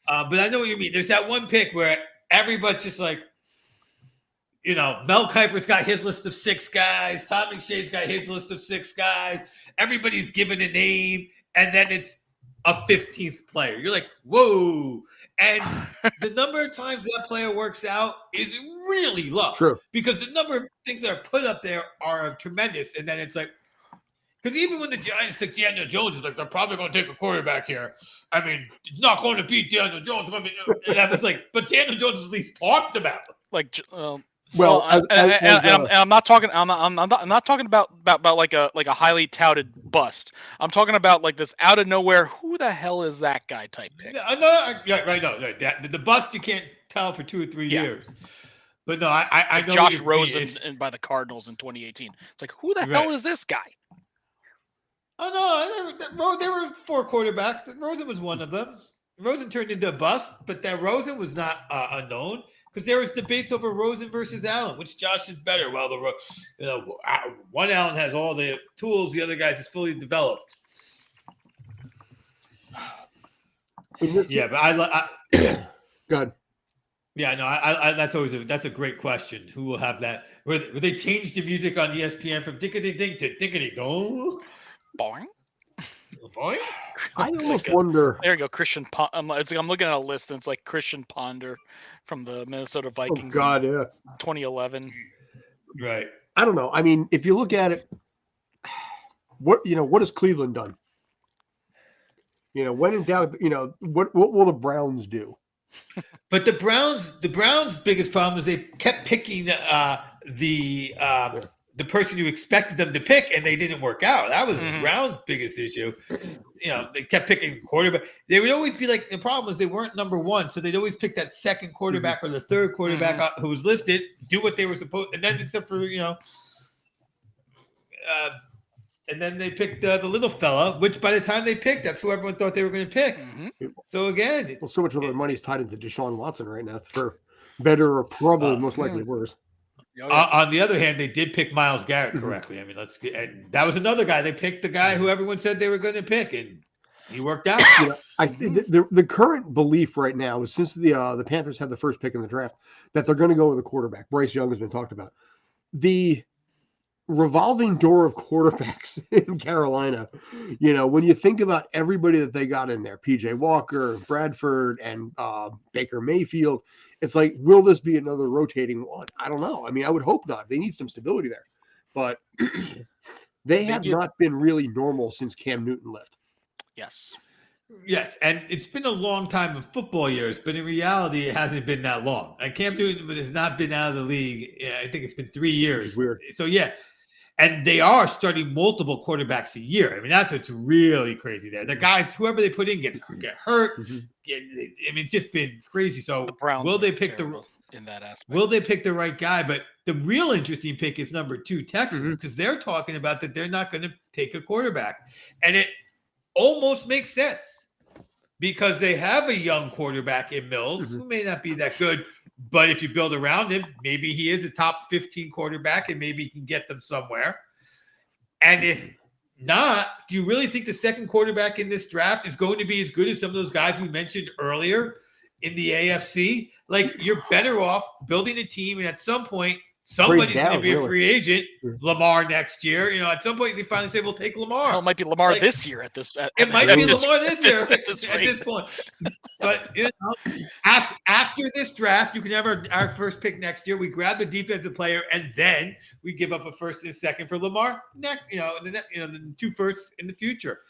But I know what you mean. There's that one pick where everybody's just like, Mel Kiper's got his list of 6 guys. Tom McShay's got his list of 6 guys. Everybody's given a name, and then it's a 15th player. You're like, whoa. And the number of times that player works out is really low. True. Because the number of things that are put up there are tremendous. And then it's like, because even when the Giants took Daniel Jones, it's like, they're probably going to take a quarterback here. I mean, it's not going to beat Daniel Jones. And I was like, but Daniel Jones is at least talked about. Like, I'm not talking. I'm not talking about like a highly touted bust. I'm talking about like this out of nowhere. Who the hell is that guy type pick? The bust you can't tell for 2 or 3 years. But no, I know Josh Rosen by the Cardinals in 2018. It's like, who the hell is this guy? Oh no, there were 4 quarterbacks. Rosen was one of them. Rosen turned into a bust, but that Rosen was not unknown. Because there was debates over Rosen versus Allen, which Josh is better. Well, one Allen has all the tools, the other guy's is fully developed. Yeah, but I good. Yeah, no, I that's a great question. Who will have that? Where they changed the music on ESPN from dickety ding to dickety go? Boing. Boing. I almost wonder. There you go, Christian. I'm looking at a list, and it's like Christian Ponder from the Minnesota Vikings. Oh God, yeah. 2011. Right. I don't know. I mean, if you look at it, what has Cleveland done? When in doubt, what will the Browns do? But the Browns' biggest problem is they kept picking the person you expected them to pick, and they didn't work out. That was the Browns' biggest issue. They kept picking quarterback. They would always be like, the problem was they weren't number 1, so they'd always pick that second quarterback or the third quarterback who was listed, do what they were supposed, and then except for and then they picked the little fella, which by the time they picked, that's who everyone thought they were going to pick. So again, so much of their money's tied into Deshaun Watson right now for better or probably most likely worse. On the other hand, they did pick Myles Garrett correctly. I mean, and that was another guy. They picked the guy who everyone said they were going to pick, and he worked out. I think the current belief right now is, since the Panthers had the first pick in the draft, that they're going to go with a quarterback. Bryce Young has been talked about. The revolving door of quarterbacks in Carolina, when you think about everybody that they got in there, PJ Walker, Bradford, and Baker Mayfield, it's like, will this be another rotating one? I don't know. I mean, I would hope not. They need some stability there. But they have not been really normal since Cam Newton left. Yes. Yes, and it's been a long time in football years, but in reality, it hasn't been that long. And Cam Newton has not been out of the league. I think it's been 3 years. Weird. So, yeah. And they are starting multiple quarterbacks a year. I mean, that's what's really crazy there. The guys, whoever they put in, get hurt. I mean, it's just been crazy. So, will they pick in that aspect? Will they pick the right guy? But the real interesting pick is number 2, Texans, because they're talking about that they're not going to take a quarterback, and it almost makes sense because they have a young quarterback in Mills who may not be that good. But if you build around him, maybe he is a top 15 quarterback and maybe he can get them somewhere. And if not, do you really think the second quarterback in this draft is going to be as good as some of those guys we mentioned earlier in the AFC? Like, you're better off building a team and at some point somebody's going to be a free agent. Lamar next year. At some point they finally say, "We'll take Lamar." Hell, it might be Lamar this year at this. It might be Lamar this year at this point. But after this draft, you can have our first pick next year. We grab the defensive player, and then we give up a first and a second for Lamar. Next, the 2 firsts in the future.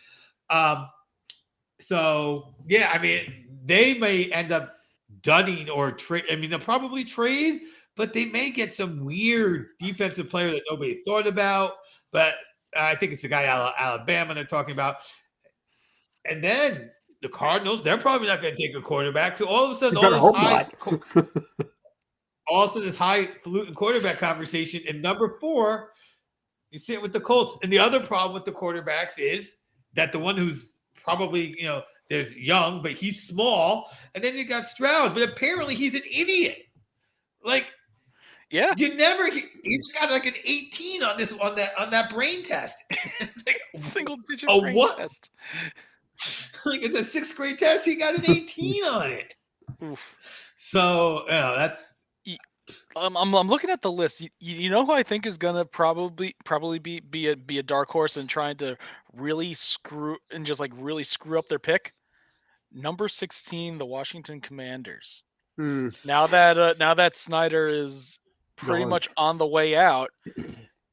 So yeah, I mean, they may end up dunning or trade. I mean, they'll probably trade, but they may get some weird defensive player that nobody thought about. But I think it's the guy out of Alabama they're talking about. And then the Cardinals, they're probably not going to take a quarterback. So all of a sudden, this highfalutin quarterback conversation. And number 4, you sit with the Colts. And the other problem with the quarterbacks is that the one who's probably, there's Young, but he's small. And then you got Stroud, but apparently he's an idiot. Yeah, he's got like an 18 on that brain test. It's like single digit brain test. Like it's a 6th grade test. He got an 18 on it. Oof. So that's. I'm looking at the list. You know who I think is gonna probably be a dark horse and trying to really screw up their pick. Number 16, the Washington Commanders. Now that Snyder is pretty much on the way out,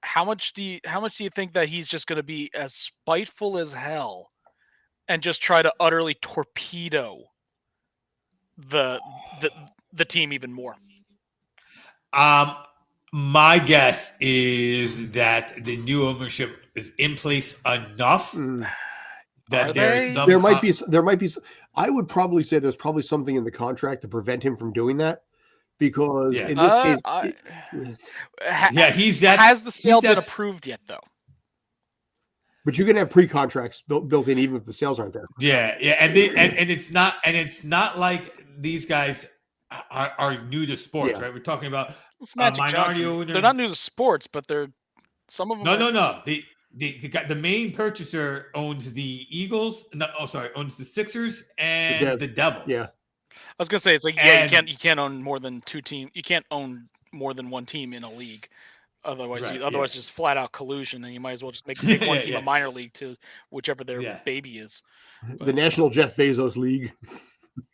how much do you think that he's just going to be as spiteful as hell and just try to utterly torpedo the team even more? My guess is that the new ownership is in place enough that there might be. I would probably say there's probably something in the contract to prevent him from doing that, because in this case, has the sale been approved yet though? But you can have pre-contracts built in even if the sales aren't there. Yeah, and it's not like these guys are new to sports, right? We're talking about minority owners. They're not new to sports, but some of them. No. The main purchaser owns the Eagles. Owns the Sixers and the Devils. Yeah, I was gonna say it's like you can't own more than 2 teams. You can't own more than 1 team in a league. Otherwise, just flat out collusion, and you might as well just make one team a minor league to whichever their baby is. The National Jeff Bezos League.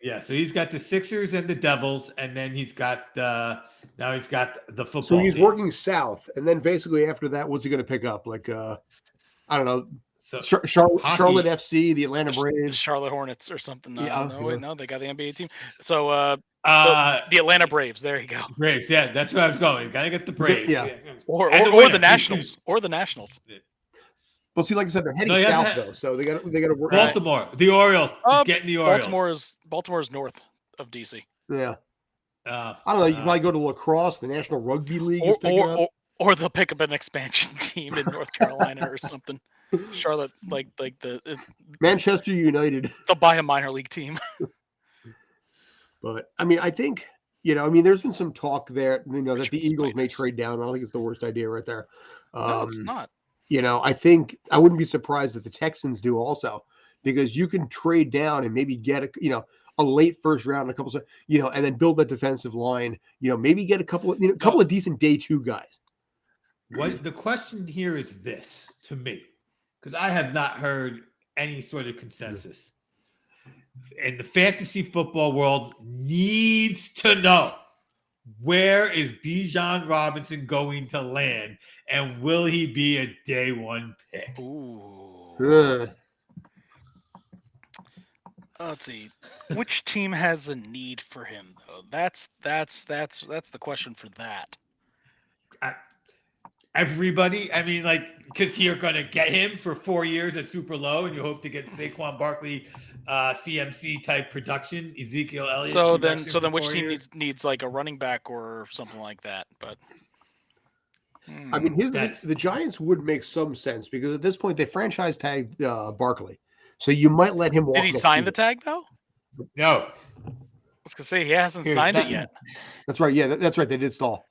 Yeah, so he's got the Sixers and the Devils, and then he's got now he's got the football. So he's team. working south, and then basically after that, what's he going to pick up? Like I don't know, Charlotte FC, the Atlanta Braves, Charlotte Hornets, or something. No, they got the NBA team. So the Atlanta Braves. There you go. Braves, yeah, that's where I was going. Got to get the Braves, or the Nationals, or the Nationals. Well, see, like I said, they're heading south though, so they got to work. Baltimore, the Orioles, getting the Orioles. Baltimore's north of DC. Yeah, I don't know. You can probably go to lacrosse. The National Rugby League is picking up, or they'll pick up an expansion team in North Carolina or something. Charlotte, like the Manchester United. They'll buy a minor league team. But I mean, I think there's been some talk there. That the Eagles may trade down. I don't think it's the worst idea right there. No, it's not. I think I wouldn't be surprised if the Texans do also, because you can trade down and maybe get a late first round, a couple of, and then build that defensive line. Maybe get a couple of decent day 2 guys. What the question here is this to me, because I have not heard any sort of consensus. And the fantasy football world needs to know, where is Bijan Robinson going to land, and will he be a day 1 pick? Ooh. Let's see. Which team has a need for him though? That's the question for that. Everybody, I mean, because you're going to get him for 4 years at super low, and you hope to get Saquon Barkley, CMC type production, Ezekiel Elliott. So then, which team needs like a running back or something like that? But I mean, the Giants would make some sense, because at this point they franchise tagged Barkley, so you might let him walk. Did he sign the tag though? No. I was gonna say he hasn't signed it yet. That's right. Yeah, that's right. They did stall.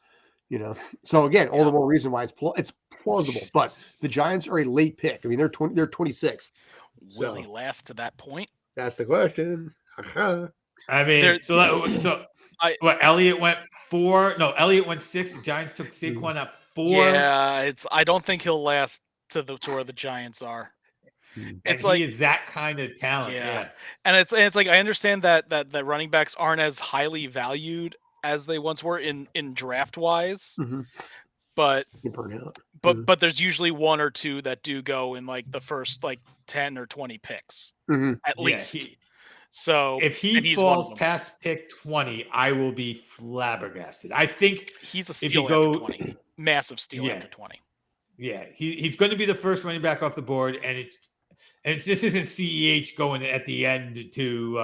So again, all the more reason why it's plausible. But the Giants are a late pick. I mean, they're 26. Will he last to that point? That's the question. I mean, Elliott went 4. No, Elliott went 6. The Giants took Saquon at 4. Yeah, I don't think he'll last to where the Giants are. It's he is that kind of talent. Yeah. And it's like I understand that running backs aren't as highly valued as they once were in draft wise. But but there's usually one or two that do go in like the first like 10 or 20 picks at least. So if he falls past pick 20, I will be flabbergasted. I think he's a steal after 20. Massive steal after 20. Yeah, he's going to be the first running back off the board, and this isn't CEH going at the end to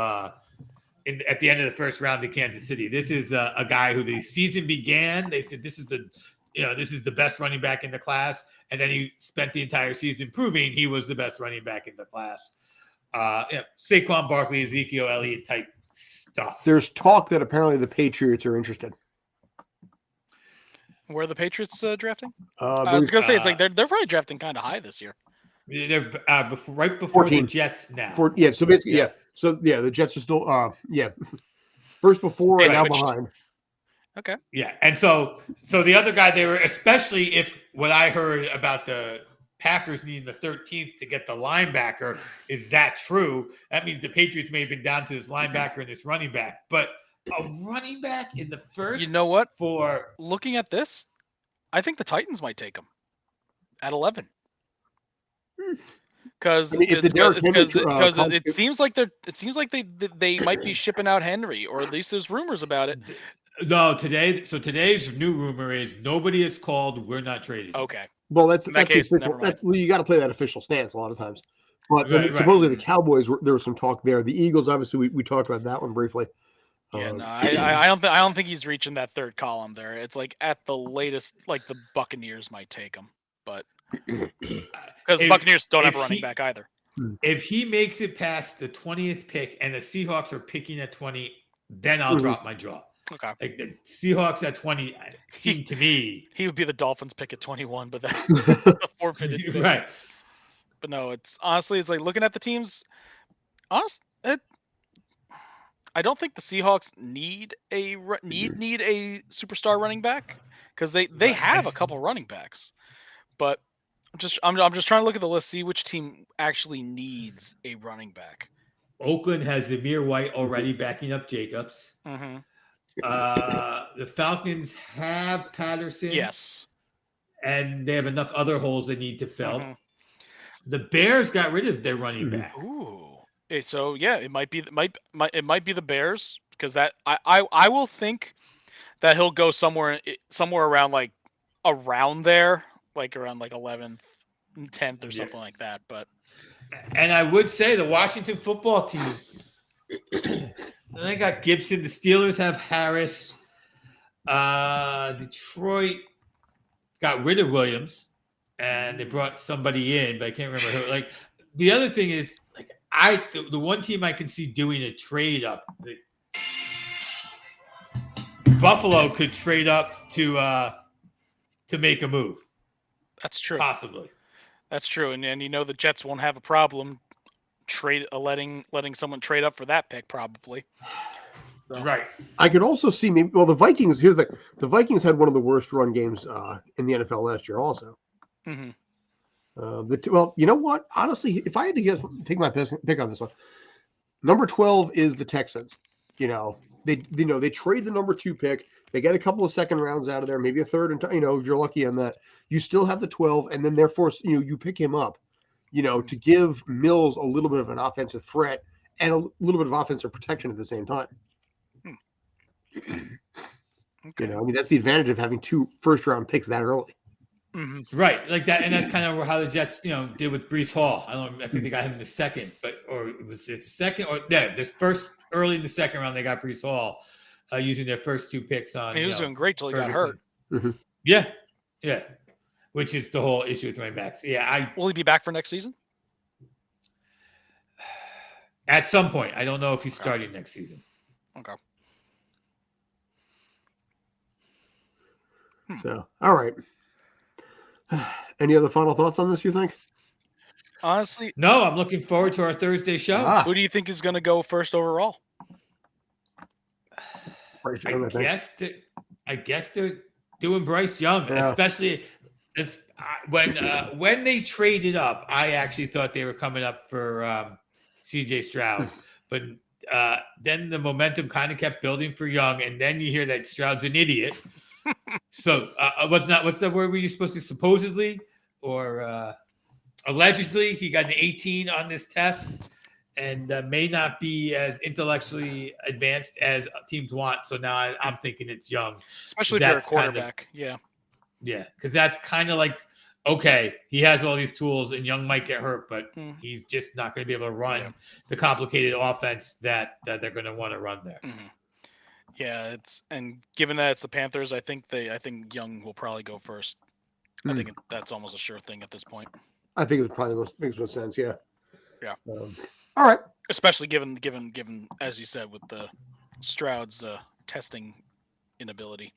at the end of the first round to Kansas City. This is a guy who the season began. They said this is the best running back in the class, and then he spent the entire season proving he was the best running back in the class. Saquon Barkley, Ezekiel Elliott type stuff. There's talk that apparently the Patriots are interested. Where are the Patriots drafting? I was gonna say it's like they're probably drafting kind of high this year. They're right before 14. the Jets now. So basically, So the Jets are still first before and now behind. Okay. Yeah, and so the other guy they were, especially if what I heard about the Packers needing the 13th to get the linebacker, is that true? That means the Patriots may have been down to this linebacker and this running back. But a running back in the first, you know what? For looking at this, I think the Titans might take him at 11. Because it seems like they might be shipping out Henry, or at least there's rumors about it. No, today's new rumor is nobody is called. We're not trading. Okay. Well, that's in that case. You got to play that official stance a lot of times. But supposedly the Cowboys, there was some talk there. The Eagles, obviously, we talked about that one briefly. Yeah, no, I don't think he's reaching that third column there. It's like at the latest, like the Buccaneers might take him, but because the Buccaneers don't have a running back either. If he makes it past the 20th pick and the Seahawks are picking at 20, then I'll drop my jaw. Okay. Like the Seahawks at 20 seem to me. He would be the Dolphins pick at 21, but that's a forfeited pick. Right. But no, it's like looking at the teams. I don't think the Seahawks need a superstar running back, because they have a couple running backs, but I'm just trying to look at the list, see which team actually needs a running back. Oakland has Zamir White already backing up Jacobs. The Falcons have Patterson. Yes. And they have enough other holes they need to fill. The Bears got rid of their running back. Ooh. So yeah, it might be the Bears, because that I will think that he'll go somewhere around like around there, like around like 11th, 10th or something like that. But I would say the Washington football team, they got Gibson. The Steelers have Harris. Detroit got rid of Williams, and they brought somebody in, but I can't remember who. Like the other thing is, like the one team I can see doing a trade up, Buffalo could trade up to make a move. That's true. Possibly. That's true, and the Jets won't have a problem letting someone trade up for that pick probably. So. Right. I could also see maybe. Well, the Vikings. The Vikings had one of the worst run games in the NFL last year. Also. Well, you know what? Honestly, if I had to take my pick on this one, number 12 is the Texans. They trade the number 2 pick. They get a couple of second rounds out of there, maybe a third, and if you're lucky on that, you still have the 12, and then therefore you pick him up, to give Mills a little bit of an offensive threat and a little bit of offensive protection at the same time. Okay. That's the advantage of having 2 first-round picks that early. Right, like that, and that's kind of how the Jets, did with Breece Hall. I think they got him in the second, or was it the second? Or this first early in the second round, they got Breece Hall using their first 2 picks on. He was doing great till he got hurt. Yeah, which is the whole issue with running backs. Yeah, will he be back for next season? At some point, I don't know if he's starting next season. Okay. So, all right. Any other final thoughts on this, you think? Honestly, no. I'm looking forward to our Thursday show. Who do you think is going to go first overall? I guess they're doing Bryce Young, especially when they traded up. I actually thought they were coming up for C.J. Stroud, but then the momentum kind of kept building for Young, and then you hear that Stroud's an idiot. So what's the word we were supposed to supposedly or allegedly he got an 18 on this test and may not be as intellectually advanced as teams want. So now I'm thinking it's Young, especially if you're a quarterback. Yeah, because that's kind of like, okay, he has all these tools and Young might get hurt, but he's just not going to be able to run the complicated offense that they're going to want to run there. Mm-hmm. Yeah, and given that it's the Panthers, I think Young will probably go first. I think that's almost a sure thing at this point. I think it probably makes most sense. Yeah. Yeah. All right. Especially given as you said with the Stroud's testing inability.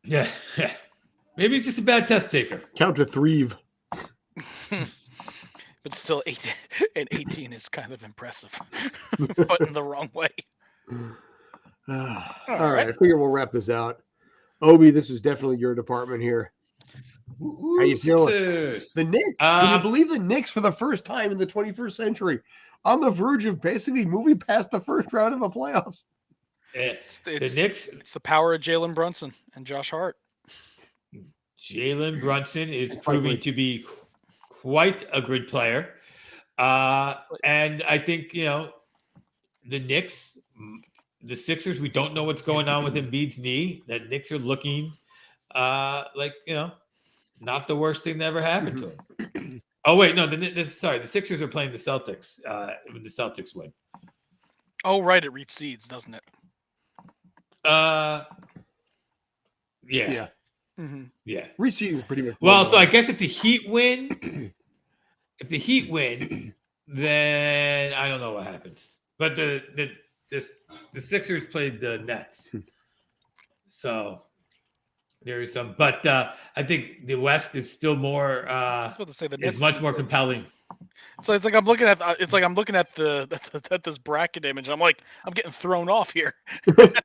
Yeah. Maybe he's just a bad test taker. Count to 3. But still, 18 is kind of impressive, but in the wrong way. All right. I figure we'll wrap this out. Obi, this is definitely your department here. How you feeling? The Knicks. Can you believe the Knicks for the first time in the 21st century on the verge of basically moving past the first round of the playoffs? The Knicks. It's the power of Jalen Brunson and Josh Hart. Jalen Brunson is proving to be quite a good player. And I think, the Knicks, the Sixers, we don't know what's going on with Embiid's knee. The Knicks are looking like, not the worst thing that ever happened to him. Oh, wait, no, the Sixers are playing the Celtics when the Celtics win. Oh, right, it reseeds, doesn't it? Yeah. Mm-hmm. Yeah. Reseeding is pretty much. Well, so I guess if the Heat win, then I don't know what happens. But the Sixers played the Nets, so there is some. But I think the West is still more. I was about to say the Nets is much more compelling. So it's like I'm looking at this bracket image. I'm getting thrown off here. It's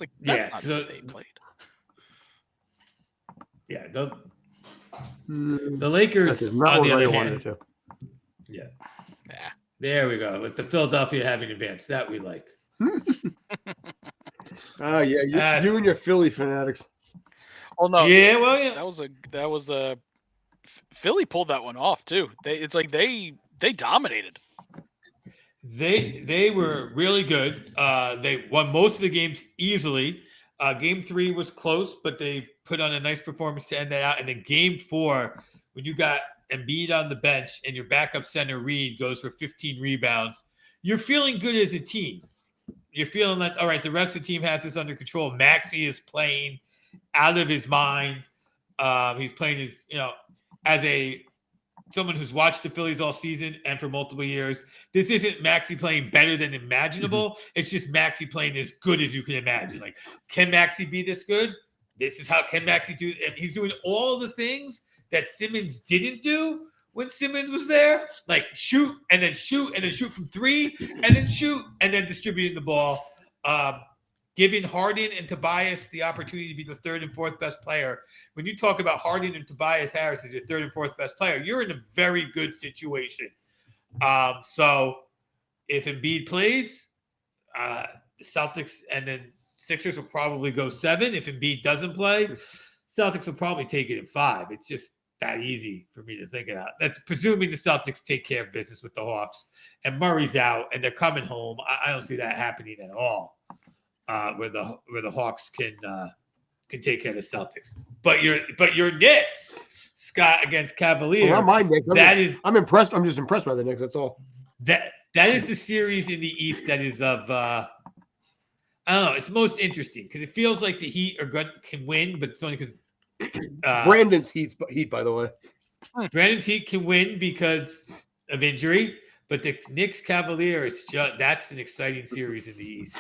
like that's not what they played. Yeah, the Lakers on the other hand. Yeah. There we go. It's the Philadelphia having advanced. That we like. You and your Philly fanatics. Oh no. Yeah, well, yeah. That was a Philly pulled that one off too. They dominated. They were really good. They won most of the games easily. Game 3 was close, but they put on a nice performance to end that out. And then Game 4, when you got Embiid on the bench and your backup center Reed goes for 15 rebounds, you're feeling good as a team. You're feeling like, all right, the rest of the team has this under control. Maxey is playing out of his mind. He's playing as someone who's watched the Phillies all season and for multiple years. This isn't Maxey playing better than imaginable. It's just Maxey playing as good as you can imagine. Like, can Maxey be this good? This is how can Maxey do. And he's doing all the things that Simmons didn't do when Simmons was there. Like shoot and then shoot and then shoot from 3 and then shoot and then distributing the ball. Giving Harden and Tobias the opportunity to be the 3rd and 4th best player. When you talk about Harden and Tobias Harris as your 3rd and 4th best player, you're in a very good situation. So if Embiid plays, the Celtics and then Sixers will probably go 7. If Embiid doesn't play, Celtics will probably take it in 5. It's just that easy for me to think about. That's presuming the Celtics take care of business with the Hawks. And Murray's out and they're coming home. I don't see that happening at all. Where the Hawks can take care of the Celtics, but your Knicks, Scott, against Cavaliers. Well, not my Knicks. I'm impressed. I'm just impressed by the Knicks. That's all. That is the series in the East that is of I don't know. It's most interesting because it feels like the Heat can win, but it's only because Brandon's Heat, by the way. Brandon's Heat can win because of injury, but the Knicks Cavaliers that's an exciting series in the East.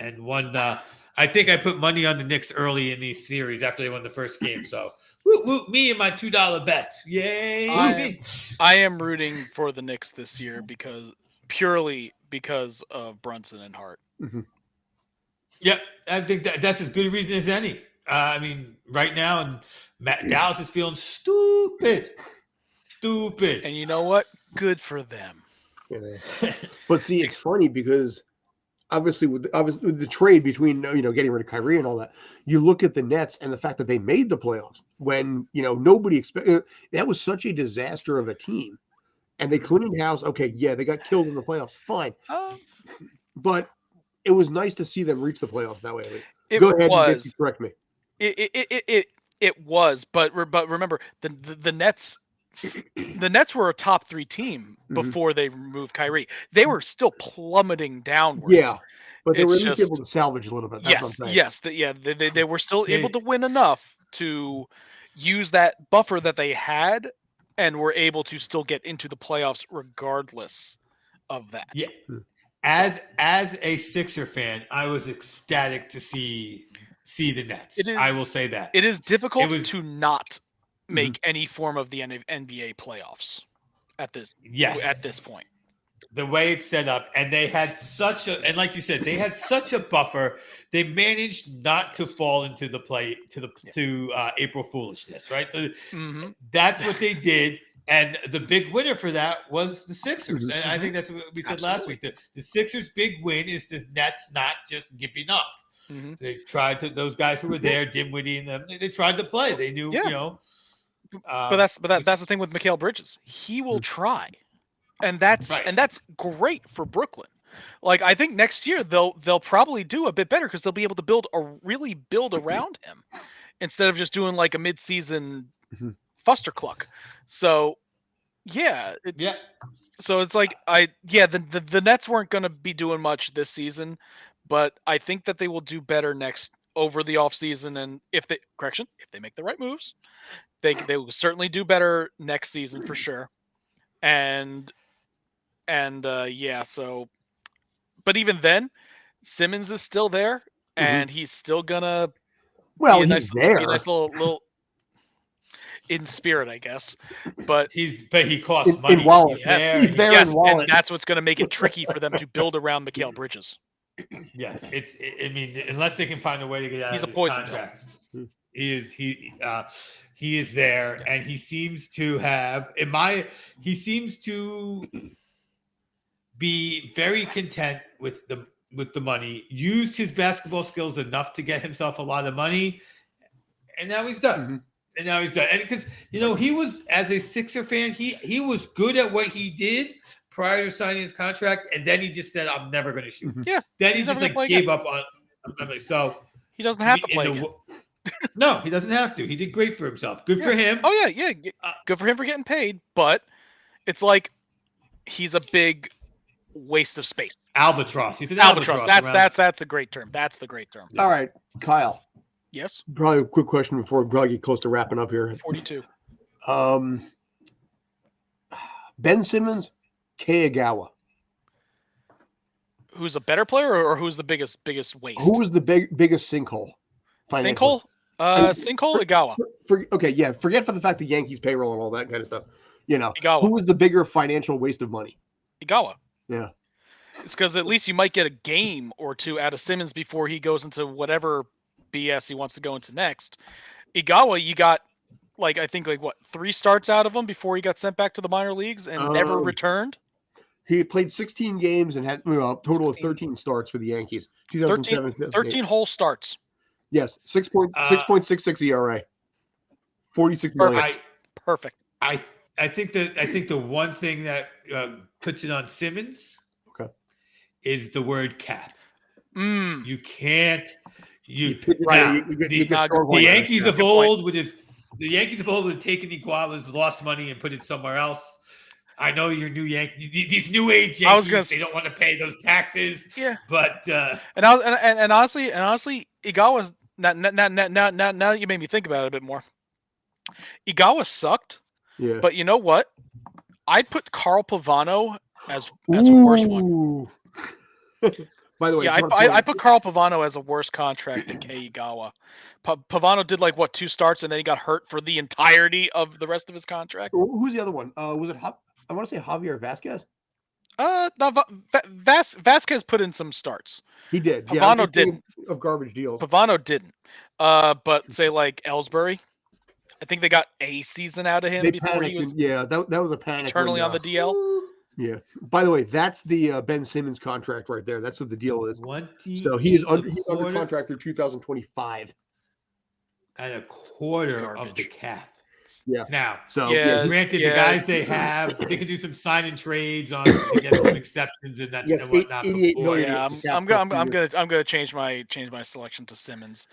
And one, I think I put money on the Knicks early in these series after they won the first game. So, me and my $2 bets. Yay! I am rooting for the Knicks this year because because of Brunson and Hart. Mm-hmm. Yeah, I think that's as good a reason as any. I mean, right now, and Dallas is feeling stupid. And you know what? Good for them. But see, it's funny because obviously with the trade between getting rid of Kyrie and all that, you look at the Nets and the fact that they made the playoffs when nobody expected. That was such a disaster of a team, and they cleaned house. Okay, yeah, they got killed in the playoffs, fine, but it was nice to see them reach the playoffs that way at least. Go ahead and basically correct me. It was, but remember the Nets. The Nets were a top 3 team before they removed Kyrie. They were still plummeting downwards. Yeah, but they were at least able to salvage a little bit. That's what I'm saying. They were still able to win enough to use that buffer that they had, and were able to still get into the playoffs regardless of that. Yeah. As a Sixer fan, I was ecstatic to see the Nets. I will say that. It is difficult to not make any form of the NBA playoffs at this point. The way it's set up, and they had and like you said, they had such a buffer. They managed not to fall into the April foolishness, right? That's what they did, and the big winner for that was the Sixers. And I think that's what we said last week. The Sixers' big win is the Nets not just giving up. They tried to. Those guys who were there, Dinwiddie and them, they tried to play. They knew, But that's the thing with Mikal Bridges. He will try, and that's great for Brooklyn. Like, I think next year they'll probably do a bit better because they'll be able to build around him instead of just doing like a mid-season fustercluck. So so it's like the Nets weren't going to be doing much this season, but I think that they will do better over the offseason, and if they make the right moves, they will certainly do better next season for sure. And so, but even then, Simmons is still there, and he's still gonna be a nice little in spirit, I guess. But he costs money. In wallet. He's there in wallet. And that's what's going to make it tricky for them to build around Mikal Bridges. Yes, I mean, unless they can find a way to get out of his contract, he is there, and he seems to have he seems to be very content with the money. Used his basketball skills enough to get himself a lot of money, and now he's done. And now he's done. And because he was, as a Sixer fan, he was good at what he did prior to signing his contract, and then he just said, "I'm never going to shoot." Yeah. Then he just gave up on. So he doesn't have to play again. No, he doesn't have to. He did great for himself. Good for him. Oh yeah. Good for him for getting paid, but it's like he's a big waste of space. Albatross. He's an albatross. That's a great term. That's the great term. All right, Kyle. Yes. Probably a quick question before we probably get close to wrapping up here. 42. Ben Simmons, Kei Agawa. Who's a better player, or who's the biggest waste? Who was the biggest sinkhole? Sinkhole? Sinkhole Agawa. Forget for the fact the Yankees payroll and all that kind of stuff. Igawa. Who was the bigger financial waste of money? Igawa. Yeah. It's because at least you might get a game or two out of Simmons before he goes into whatever BS he wants to go into next. Igawa, you got I think 3 starts out of him before he got sent back to the minor leagues and never returned. He played 16 games and had a total of 13 starts for the Yankees. 13 whole starts. Yes, 6.66 ERA. 46 million. Perfect. I think the one thing that puts it on Simmons is the word cap. You can't. The Yankees of old would have taken Iguala's lost money and put it somewhere else. I know your new these new age Yankees, they don't want to pay those taxes. Yeah, but and honestly, Igawa. Now you made me think about it a bit more. Igawa sucked. Yeah. But you know what? I'd put Carl Pavano as a worse one. By the way, I put Carl Pavano as a worse contract than Kei Igawa. Pavano did 2 starts and then he got hurt for the entirety of the rest of his contract. Who's the other one? Was it I want to say Javier Vasquez? No, Vasquez put in some starts. He did. Pavano didn't. Of garbage deals. Pavano didn't. But say like Ellsbury, I think they got a season out of him before he was that was a panic. Eternally on the DL. Yeah. By the way, that's the Ben Simmons contract right there. That's what the deal is. So he's under contract through 2025. And a quarter of the cap. Yeah. Now, granted, the guys they have, they can do some sign and trades on to get some exceptions and that and whatnot. Yeah, I'm gonna change my selection to Simmons.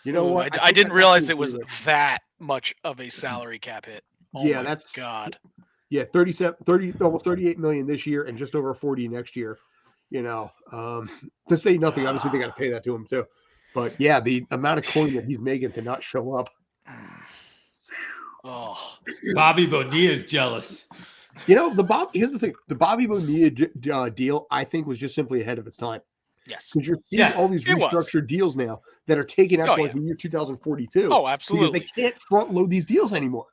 You know what? I didn't realize it was that much of a salary cap hit. Oh yeah, that's God. Yeah, almost 38 million this year and just over 40 next year. You know, to say nothing, obviously they got to pay that to him too. But yeah, the amount of coin that he's making to not show up. Oh, Bobby Bonilla is jealous. You know, here's the thing: the Bobby Bonilla deal, I think, was just simply ahead of its time. Yes, because you're seeing all these restructured deals now that are taken out to like the year 2042. Oh, absolutely. Because they can't front load these deals anymore.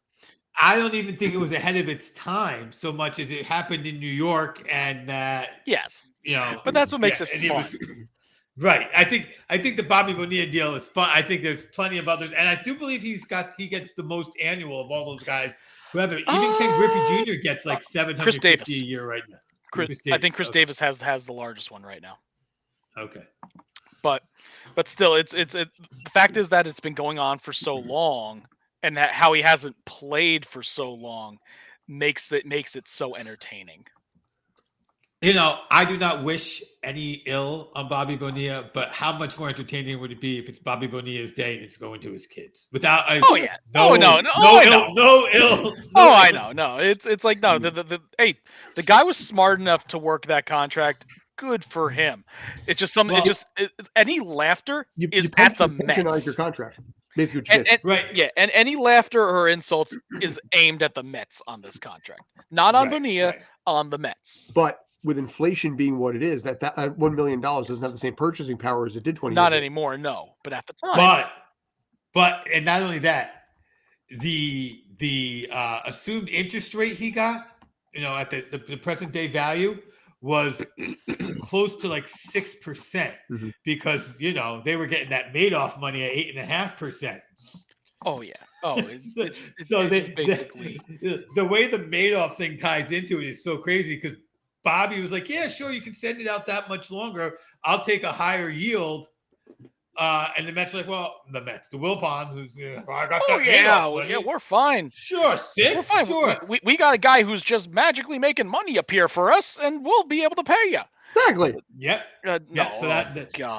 I don't even think it was ahead of its time so much as it happened in New York, and yes, you know, but that's what makes it fun. Right. I think the Bobby Bonilla deal is fun. I think there's plenty of others, and I do believe he gets the most annual of all those guys. Whoever, even Ken Griffey Jr. gets like $750 a year right now. I think Chris Davis has the largest one right now. Okay. But still, it's the fact is that it's been going on for so long, and that how he hasn't played for so long makes it so entertaining. You know, I do not wish any ill on Bobby Bonilla, but how much more entertaining would it be if it's Bobby Bonilla's day and it's going to his kids? Without no ill. Oh, I know. No, it's like no. The guy was smart enough to work that contract. Good for him. It's just something. Any laughter is at the Mets. Your contract. Basically, what you did. Right. Yeah, and any laughter or insults is aimed at the Mets on this contract, not on Bonilla, on the Mets. But with inflation being what it is, that $1 million doesn't have the same purchasing power as it did 20 years ago. Not anymore, no. But at the time. But and not only that, the assumed interest rate he got, you know, at the present day value was close to like 6% because, you know, they were getting that Madoff money at 8.5%. Oh yeah. Oh, it's basically the way the Madoff thing ties into it is so crazy because Bobby was like, yeah, sure, you can send it out that much longer. I'll take a higher yield. And the Mets are like, well, the Wilpon, who's I got that Madoff money. Yeah, we're fine. Sure, 6. We're fine. Sure. We got a guy who's just magically making money appear for us, and we'll be able to pay you. Exactly. Yep. No. So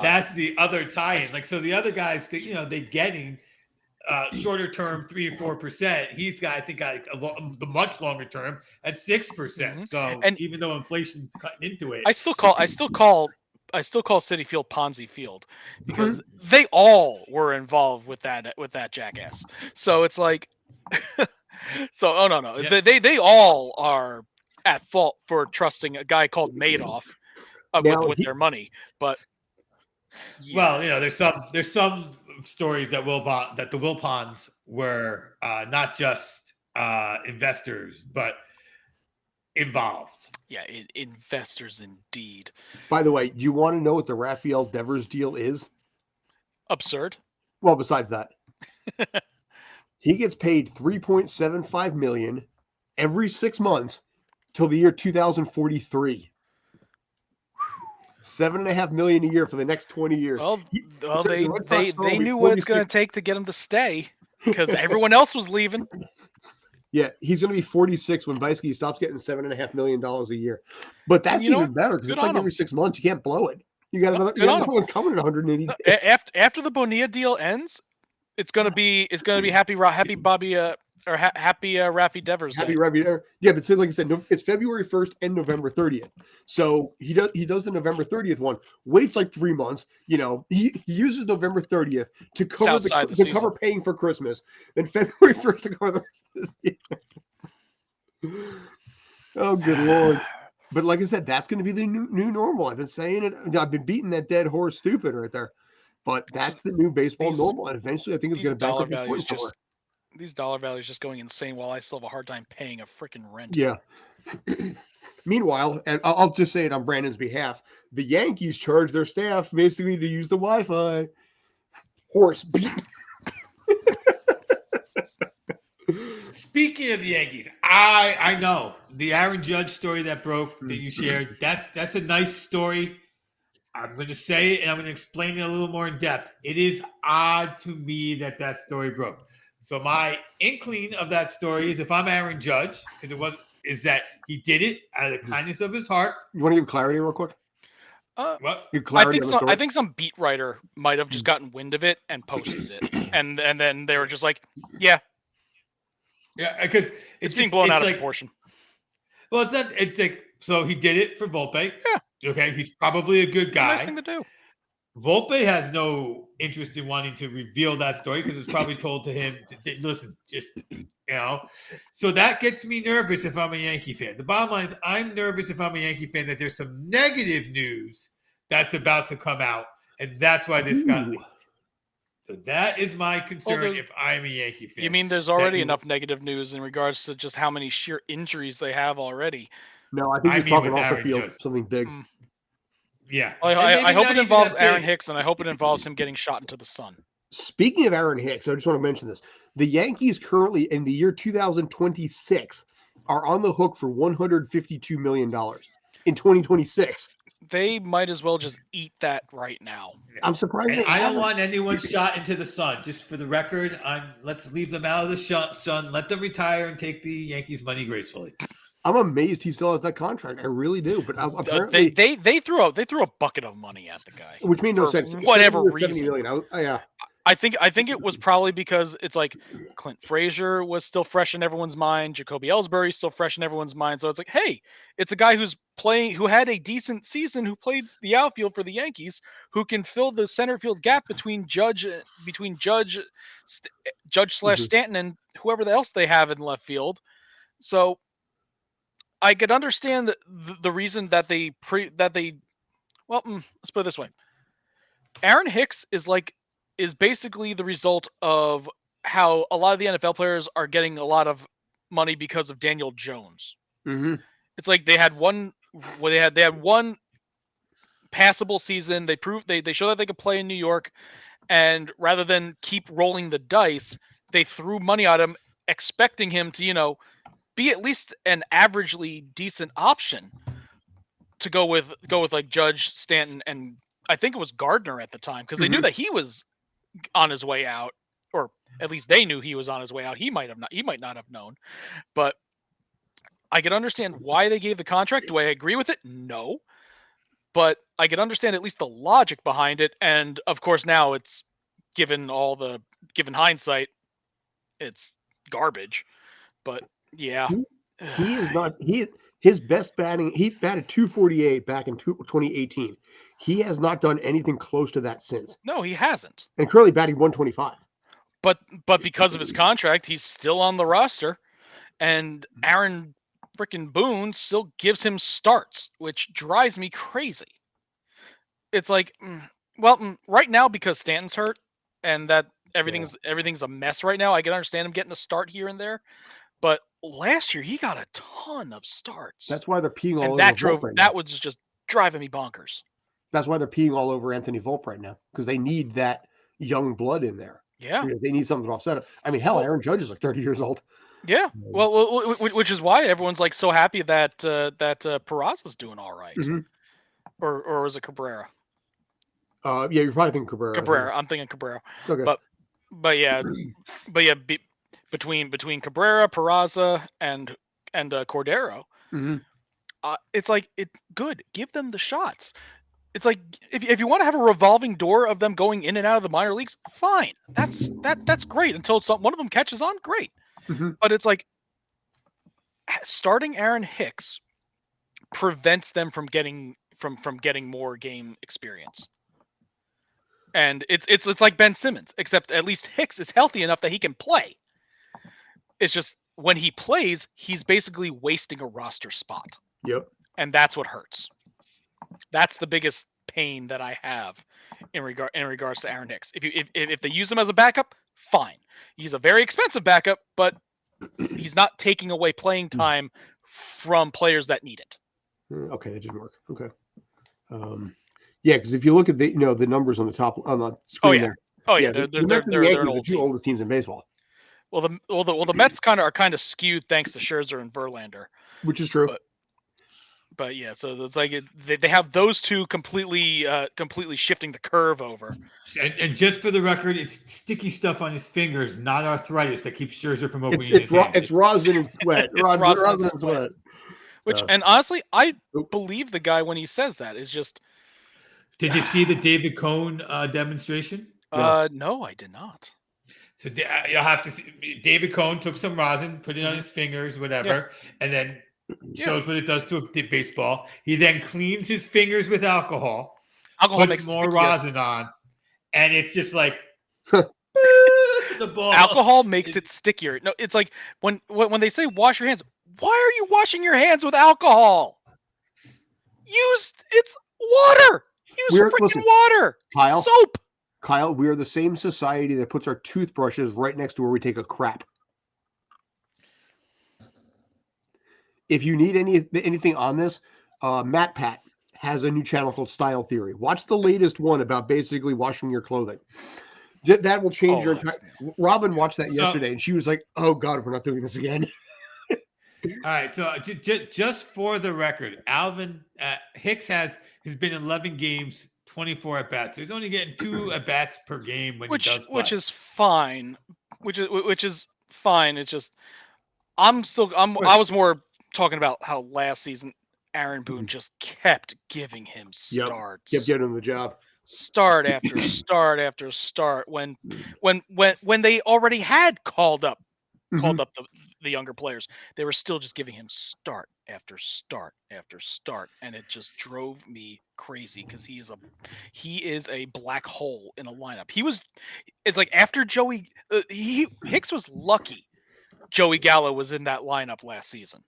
that's the other tie-in. Like, so the other guys, they're getting shorter term 3 or 4%. He's got, I think, the much longer term at 6%. So even though inflation's cutting into it, I still call Citi Field Ponzi Field because they all were involved with that jackass. So it's like, no. Yep. They all are at fault for trusting a guy called Madoff with their money. But well, you know, there's some stories that the Wilpons were not just investors, but involved. Yeah, investors indeed. By the way, do you want to know what the Rafael Devers deal is? Absurd. Well, besides that, he gets paid $3.75 million every 6 months till the year 2043. $7.5 million a year for the next 20 years. Well, they knew what it's going to take to get him to stay because everyone else was leaving. Yeah, he's going to be 46 when basically he stops getting $7.5 million a year. But that's even better because it's like every 6 months you can't blow it. You got another one coming in 180 days. After the Bonilla deal ends, it's going to be happy Bobby or happy Rafi Devers. Happy Rafi. Yeah, but like I said, it's February 1st and November 30th. So he does the November 30th one. Waits like 3 months. You know, he uses November 30th to cover paying for Christmas. Then February 1st to cover the rest of this year. Oh, good Lord. But like I said, that's going to be the new normal. I've been saying it. I've been beating that dead horse stupid right there. But that's the new baseball normal. And eventually I think it's going to back up this point somewhere. These dollar values just going insane while I still have a hard time paying a freaking rent. Yeah. Meanwhile, and I'll just say it on Brandon's behalf, the Yankees charge their staff basically to use the Wi-Fi. Horse beep. Speaking of the Yankees, I know the Aaron Judge story that broke that you shared. That's a nice story. I'm going to say it and I'm going to explain it a little more in depth. It is odd to me that story broke. So my inkling of that story is if I'm Aaron Judge, is that he did it out of the kindness of his heart. You want to give clarity real quick? What? I think some beat writer might have just gotten wind of it and posted it, and then they were just like, yeah, because it's being blown out of proportion. Well, it's not. It's like so he did it for Volpe. Yeah. Okay, he's probably a good guy. It's a nice thing to do. Volpe has no interest in wanting to reveal that story because it's probably told to him, listen, just, So that gets me nervous if I'm a Yankee fan. The bottom line is I'm nervous if I'm a Yankee fan that there's some negative news that's about to come out, and that's why this got leaked. So that is my concern if I'm a Yankee fan. You mean there's already enough negative news in regards to just how many sheer injuries they have already? No, I think you're talking off the field, something big. Yeah. I hope it involves Aaron Hicks, and I hope it involves him getting shot into the sun. Speaking of Aaron Hicks, I just want to mention this. The Yankees currently, in the year 2026, are on the hook for $152 million in 2026. They might as well just eat that right now. I'm surprised. I don't want anyone shot into the sun. Just for the record, let's leave them out of the sun. Let them retire and take the Yankees' money gracefully. I'm amazed he still has that contract. I really do. But apparently they threw a bucket of money at the guy, which made no sense. Whatever reason. Million. Yeah. I think it was probably because it's like Clint Frazier was still fresh in everyone's mind, Jacoby Ellsbury's still fresh in everyone's mind. So it's like, hey, it's a guy who had a decent season, who played the outfield for the Yankees, who can fill the center field gap between Judge / Stanton and whoever else they have in left field. So I could understand the reason that let's put it this way. Aaron Hicks is basically the result of how a lot of the NFL players are getting a lot of money because of Daniel Jones. Mm-hmm. It's like they had one passable season. They proved they showed that they could play in New York, and rather than keep rolling the dice, they threw money at him, expecting him to, be at least an averagely decent option to go with like Judge, Stanton, and I think it was Gardner at the time, because they knew that he was on his way out, or at least they knew he was on his way out. He might not have known, but I could understand why they gave the contract. Do I agree with it? No, but I could understand at least the logic behind it. And of course, now it's given hindsight, it's garbage. But yeah, he is not. His best batting. He batted .248 back in 2018. He has not done anything close to that since. No, he hasn't. And currently batting .125. But because of his contract, he's still on the roster, and Aaron freaking Boone still gives him starts, which drives me crazy. It's like, right now because Stanton's hurt and that everything's a mess right now, I can understand him getting a start here and there. But last year he got a ton of starts. That's why they're peeing all over. That was just driving me bonkers. That's why they're peeing all over Anthony Volpe right now, because they need that young blood in there. Yeah, they need something to offset it. I mean, hell, Aaron Judge is like 30 years old. Yeah, well, which is why everyone's like so happy that Peraza's doing all right, or was it Cabrera? Yeah, you're probably thinking Cabrera. I'm thinking Cabrera. Okay. But yeah, between Cabrera, Peraza, and Cordero, it's like good. Give them the shots. It's like if you want to have a revolving door of them going in and out of the minor leagues, fine. That's great until one of them catches on. Great. But it's like starting Aaron Hicks prevents them from getting more game experience. And it's like Ben Simmons, except at least Hicks is healthy enough that he can play. It's just when he plays, he's basically wasting a roster spot. Yep. And that's what hurts. That's the biggest pain that I have in regards to Aaron Hicks. If they use him as a backup, fine. He's a very expensive backup, but he's not taking away playing time from players that need it. Okay, that didn't work. Okay. Yeah, because if you look at the the numbers on the top on the screen there. Oh yeah, the they're Mets and the Yankees an are the old two team. oldest teams in baseball. Well, the Mets are kind of skewed thanks to Scherzer and Verlander, which is true. But yeah, so it's like they have those two completely shifting the curve over. And just for the record, it's sticky stuff on his fingers, not arthritis, that keeps Scherzer from opening his hands. It's rosin and sweat. rosin and sweat. Which, and honestly, I believe the guy when he says that. Is just. Did you see the David Cohn demonstration? No, I did not. So you'll have to see. David Cohn took some rosin, put it on his fingers, whatever, and then shows what it does to a baseball. He then cleans his fingers with alcohol. Alcohol puts makes more rosin on, and it's just like the ball. Alcohol makes it stickier. No, it's like when they say wash your hands. Why are you washing your hands with alcohol? It's water. Use freaking water. Kyle, soap. Kyle, we are the same society that puts our toothbrushes right next to where we take a crap. If you need anything on this, Matt Pat has a new channel called Style Theory. Watch the latest one about basically washing your clothing. That will change your entire. Robin watched that yesterday, and she was like, "Oh God, we're not doing this again." All right, so just for the record, Alvin Hicks has been 11 games, 24 at bats. So he's only getting 2 at bats per game when he does play. Which is fine. Which is fine. It's just I was more talking about how last season Aaron Boone just kept giving him starts. Kept getting him the job. Start after start after start. When they already had called up the younger players, they were still just giving him start after start after start, and it just drove me crazy because he is a black hole in a lineup. It's like after Joey Hicks was lucky Joey Gallo was in that lineup last season.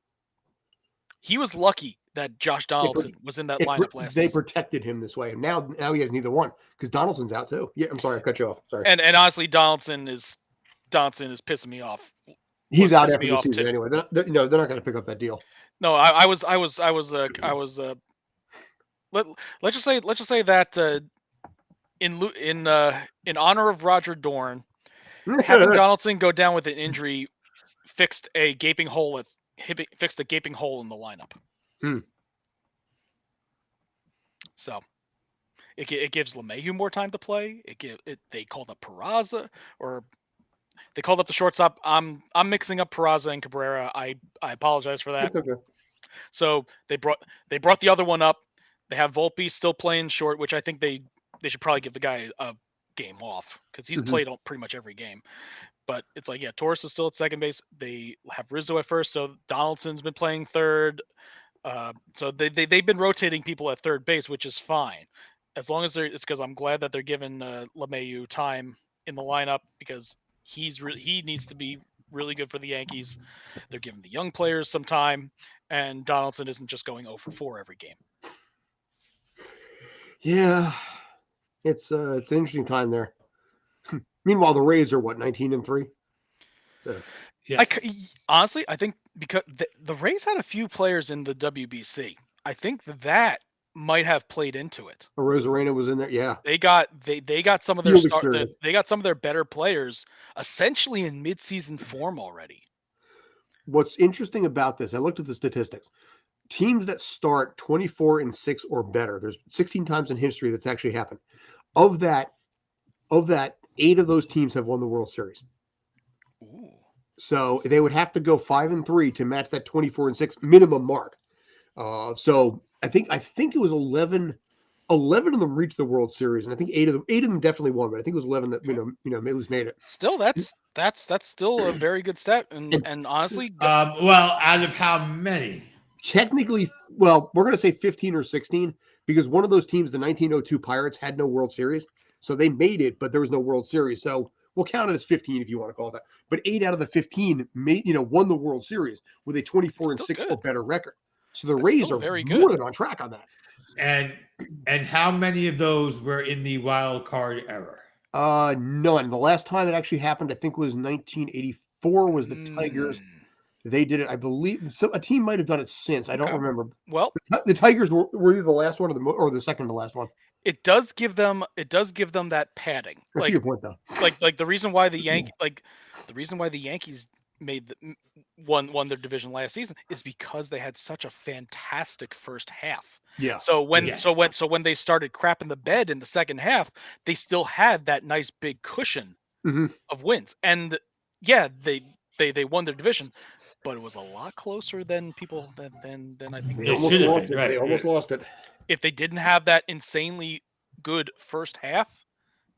He was lucky that Josh Donaldson was in that lineup last season. They protected him this way. Now he has neither one because Donaldson's out too. Yeah, I'm sorry, I cut you off. Sorry. And honestly, Donaldson is pissing me off. He's out after the season anyway. They're not going to pick up that deal. No, let's just say that in honor of Roger Dorn, having Donaldson go down with an injury fixed a gaping hole in the lineup. So it gives LeMahieu more time to play. They called up Peraza, or they called up the shortstop. I'm mixing up Peraza and Cabrera. I apologize for that. It's okay. So they brought the other one up. They have Volpe still playing short, which I think they should probably give the guy a game off because he's played on pretty much every game. But it's like, Torres is still at second base. They have Rizzo at first, so Donaldson's been playing third. So they've been rotating people at third base, which is fine, as long as it's because I'm glad that they're giving LeMahieu time in the lineup because he needs to be really good for the Yankees. They're giving the young players some time, and Donaldson isn't just going 0 for 4 every game. Yeah, it's an interesting time there. Meanwhile, the Rays are 19-3. Yes. Honestly, I think because the Rays had a few players in the WBC. I think that might have played into it. Rosarena was in there. Yeah, they got some of their they got some of their better players essentially in midseason form already. What's interesting about this, I looked at the statistics. Teams that start 24-6 or better, there's 16 times in history that's actually happened. Of that, 8 of those teams have won the World Series. Ooh. So they would have to go 5-3 to match that 24-6 minimum mark. So I think it was 11 of them reached the World Series, and I think 8 of them definitely won, but I think it was 11 that at least made it. Still, that's still a very good stat, and honestly, well, out of how many? Technically, well, we're going to say 15 or 16 because one of those teams, the 1902 Pirates, had no World Series, so they made it, but there was no World Series. So we'll count it as 15 if you want to call it that. But 8 out of the 15 won the World Series with a 24-6 or better record. So the Rays are very good. More than on track on that. And how many of those were in the wild card era? None. The last time it actually happened, I think, was 1984. Was the Tigers? They did it, I believe. So a team might have done it since. I don't remember. Well, the Tigers were either the last one or the second to last one. It does give them that padding. I see your point, though. Like the reason why the Yankees won their division last season is because they had such a fantastic first half. Yeah. So when they started crapping the bed in the second half, they still had that nice big cushion of wins. And yeah, they won their division, but it was a lot closer than people than I think they almost lost it. Right. They almost lost it. If they didn't have that insanely good first half,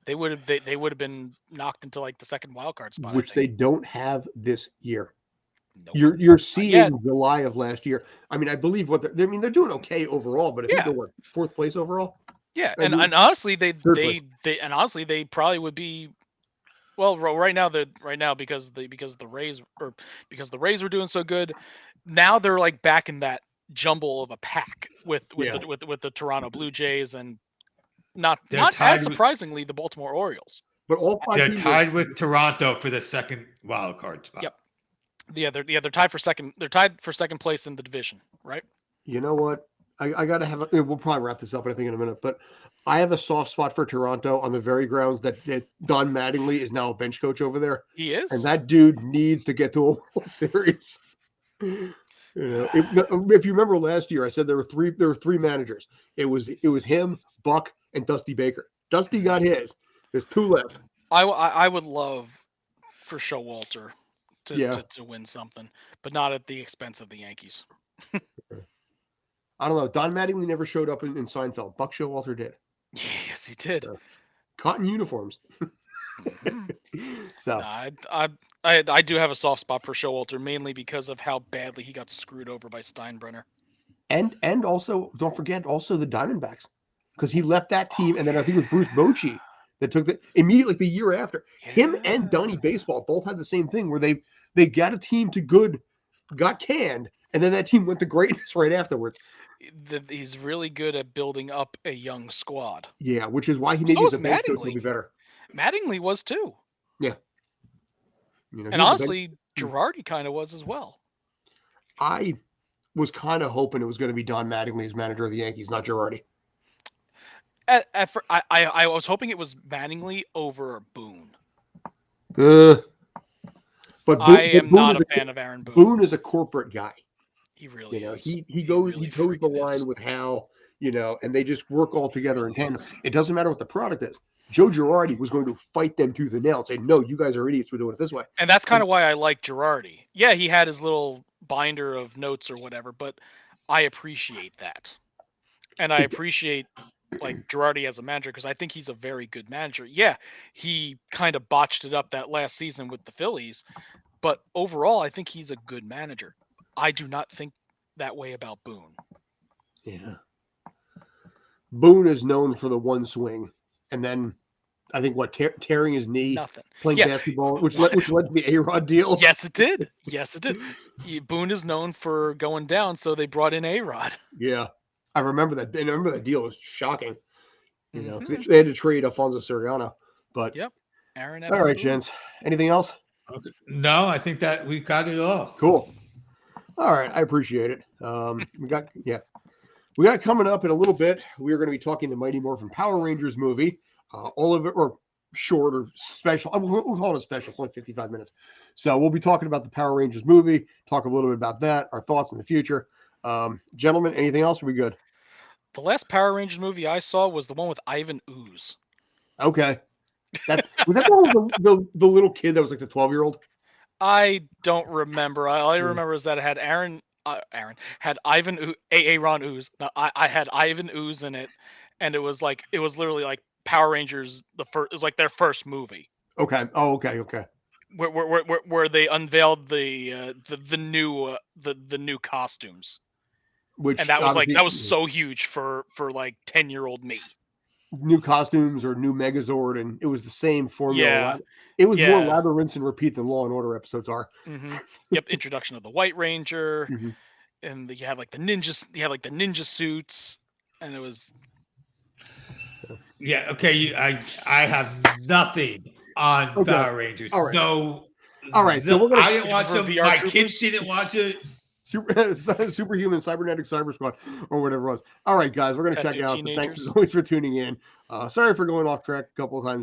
they would have been knocked into like the second wild card spot, which they don't have this year. Nope. You're seeing July of last year. I mean, I believe they're doing okay overall, but I think they're fourth place overall. Yeah, and honestly, they probably would be. Well, right now because the Rays were doing so good, now they're like back in that jumble of a pack with the Toronto Blue Jays and not as surprisingly the Baltimore Orioles. But they're tied with Toronto for the second wild card spot. Yep. They're tied for second. They're tied for second place in the division, right? You know what? I gotta have. We'll probably wrap this up, I think, in a minute. But I have a soft spot for Toronto on the very grounds that Don Mattingly is now a bench coach over there. He is, and that dude needs to get to a World Series. If you remember last year, I said there were three managers. It was him, Buck, and Dusty Baker. Dusty got his. There's two left. I would love for Showalter to win something, but not at the expense of the Yankees. I don't know. Don Mattingly never showed up in Seinfeld. Buck Showalter did. Yes, he did. Cotton uniforms. So I do have a soft spot for Showalter, mainly because of how badly he got screwed over by Steinbrenner. And also, don't forget also the Diamondbacks, because he left that team, and then I think it was Bruce Bochy that took the immediately the year after. Yeah. Him and Donnie Baseball both had the same thing where they got a team to good, got canned, and then that team went to greatness right afterwards. He's really good at building up a young squad. Yeah, which is why he maybe as a bench coach will be better. Mattingly was too. Yeah. And honestly, Girardi kind of was as well. I was kind of hoping it was going to be Don Mattingly as manager of the Yankees, not Girardi. I was hoping it was Mattingly over Boone. But I am not a fan of Aaron Boone. Boone is a corporate guy. He really is. He toes the line with Hal, and they just work all together in tandem. It doesn't matter what the product is. Joe Girardi was going to fight them tooth and nail and say, no, you guys are idiots for doing it this way. And that's kind of why I like Girardi. Yeah, he had his little binder of notes or whatever, but I appreciate that. And I appreciate like Girardi as a manager because I think he's a very good manager. Yeah, he kind of botched it up that last season with the Phillies, but overall, I think he's a good manager. I do not think that way about Boone. Yeah. Boone is known for the one swing, and then I think tearing his knee, playing basketball, which led to the A-Rod deal. Yes, it did. Boone is known for going down, so they brought in A-Rod. Yeah, I remember that. And I remember that deal was shocking. They had to trade Alfonso Soriano, but Aaron. All right, gents. Anything else? Okay. No, I think that we got it all. Cool. All right, I appreciate it. We got coming up in a little bit. We are going to be talking the Mighty Morphin Power Rangers movie. All of it, or short or special. We'll call it a special. It's only 55 minutes. So we'll be talking about the Power Rangers movie, talk a little bit about that, our thoughts in the future. Gentlemen, anything else? Are we good? The last Power Rangers movie I saw was the one with Ivan Ooze. Okay. Was that the one with the little kid that was like the 12-year-old? I don't remember. All I remember is that it had Aaron had Aaron Ooze. No, I had Ivan Ooze in it, and it was literally like Power Rangers. It was like their first movie. Okay. Oh, okay. Where they unveiled the new costumes. And that was so huge for like 10-year-old me. New costumes or new Megazord, and it was the same formula. Yeah. It was more lather, rinse, and repeat than Law and Order episodes are. Mm-hmm. Yep. Introduction of the White Ranger, and you had like the ninjas. You had like the ninja suits, and it was. Yeah. Okay. I have nothing on Power Rangers. All right. No. All right. So we're gonna. I didn't watch them. VR My Troopers? kids didn't watch it. Superhuman Cybernetic Cyber Squad or whatever it was. All right, guys, we're gonna check Tattoo out. But thanks as teenagers. always for tuning in. Sorry for going off track a couple of times.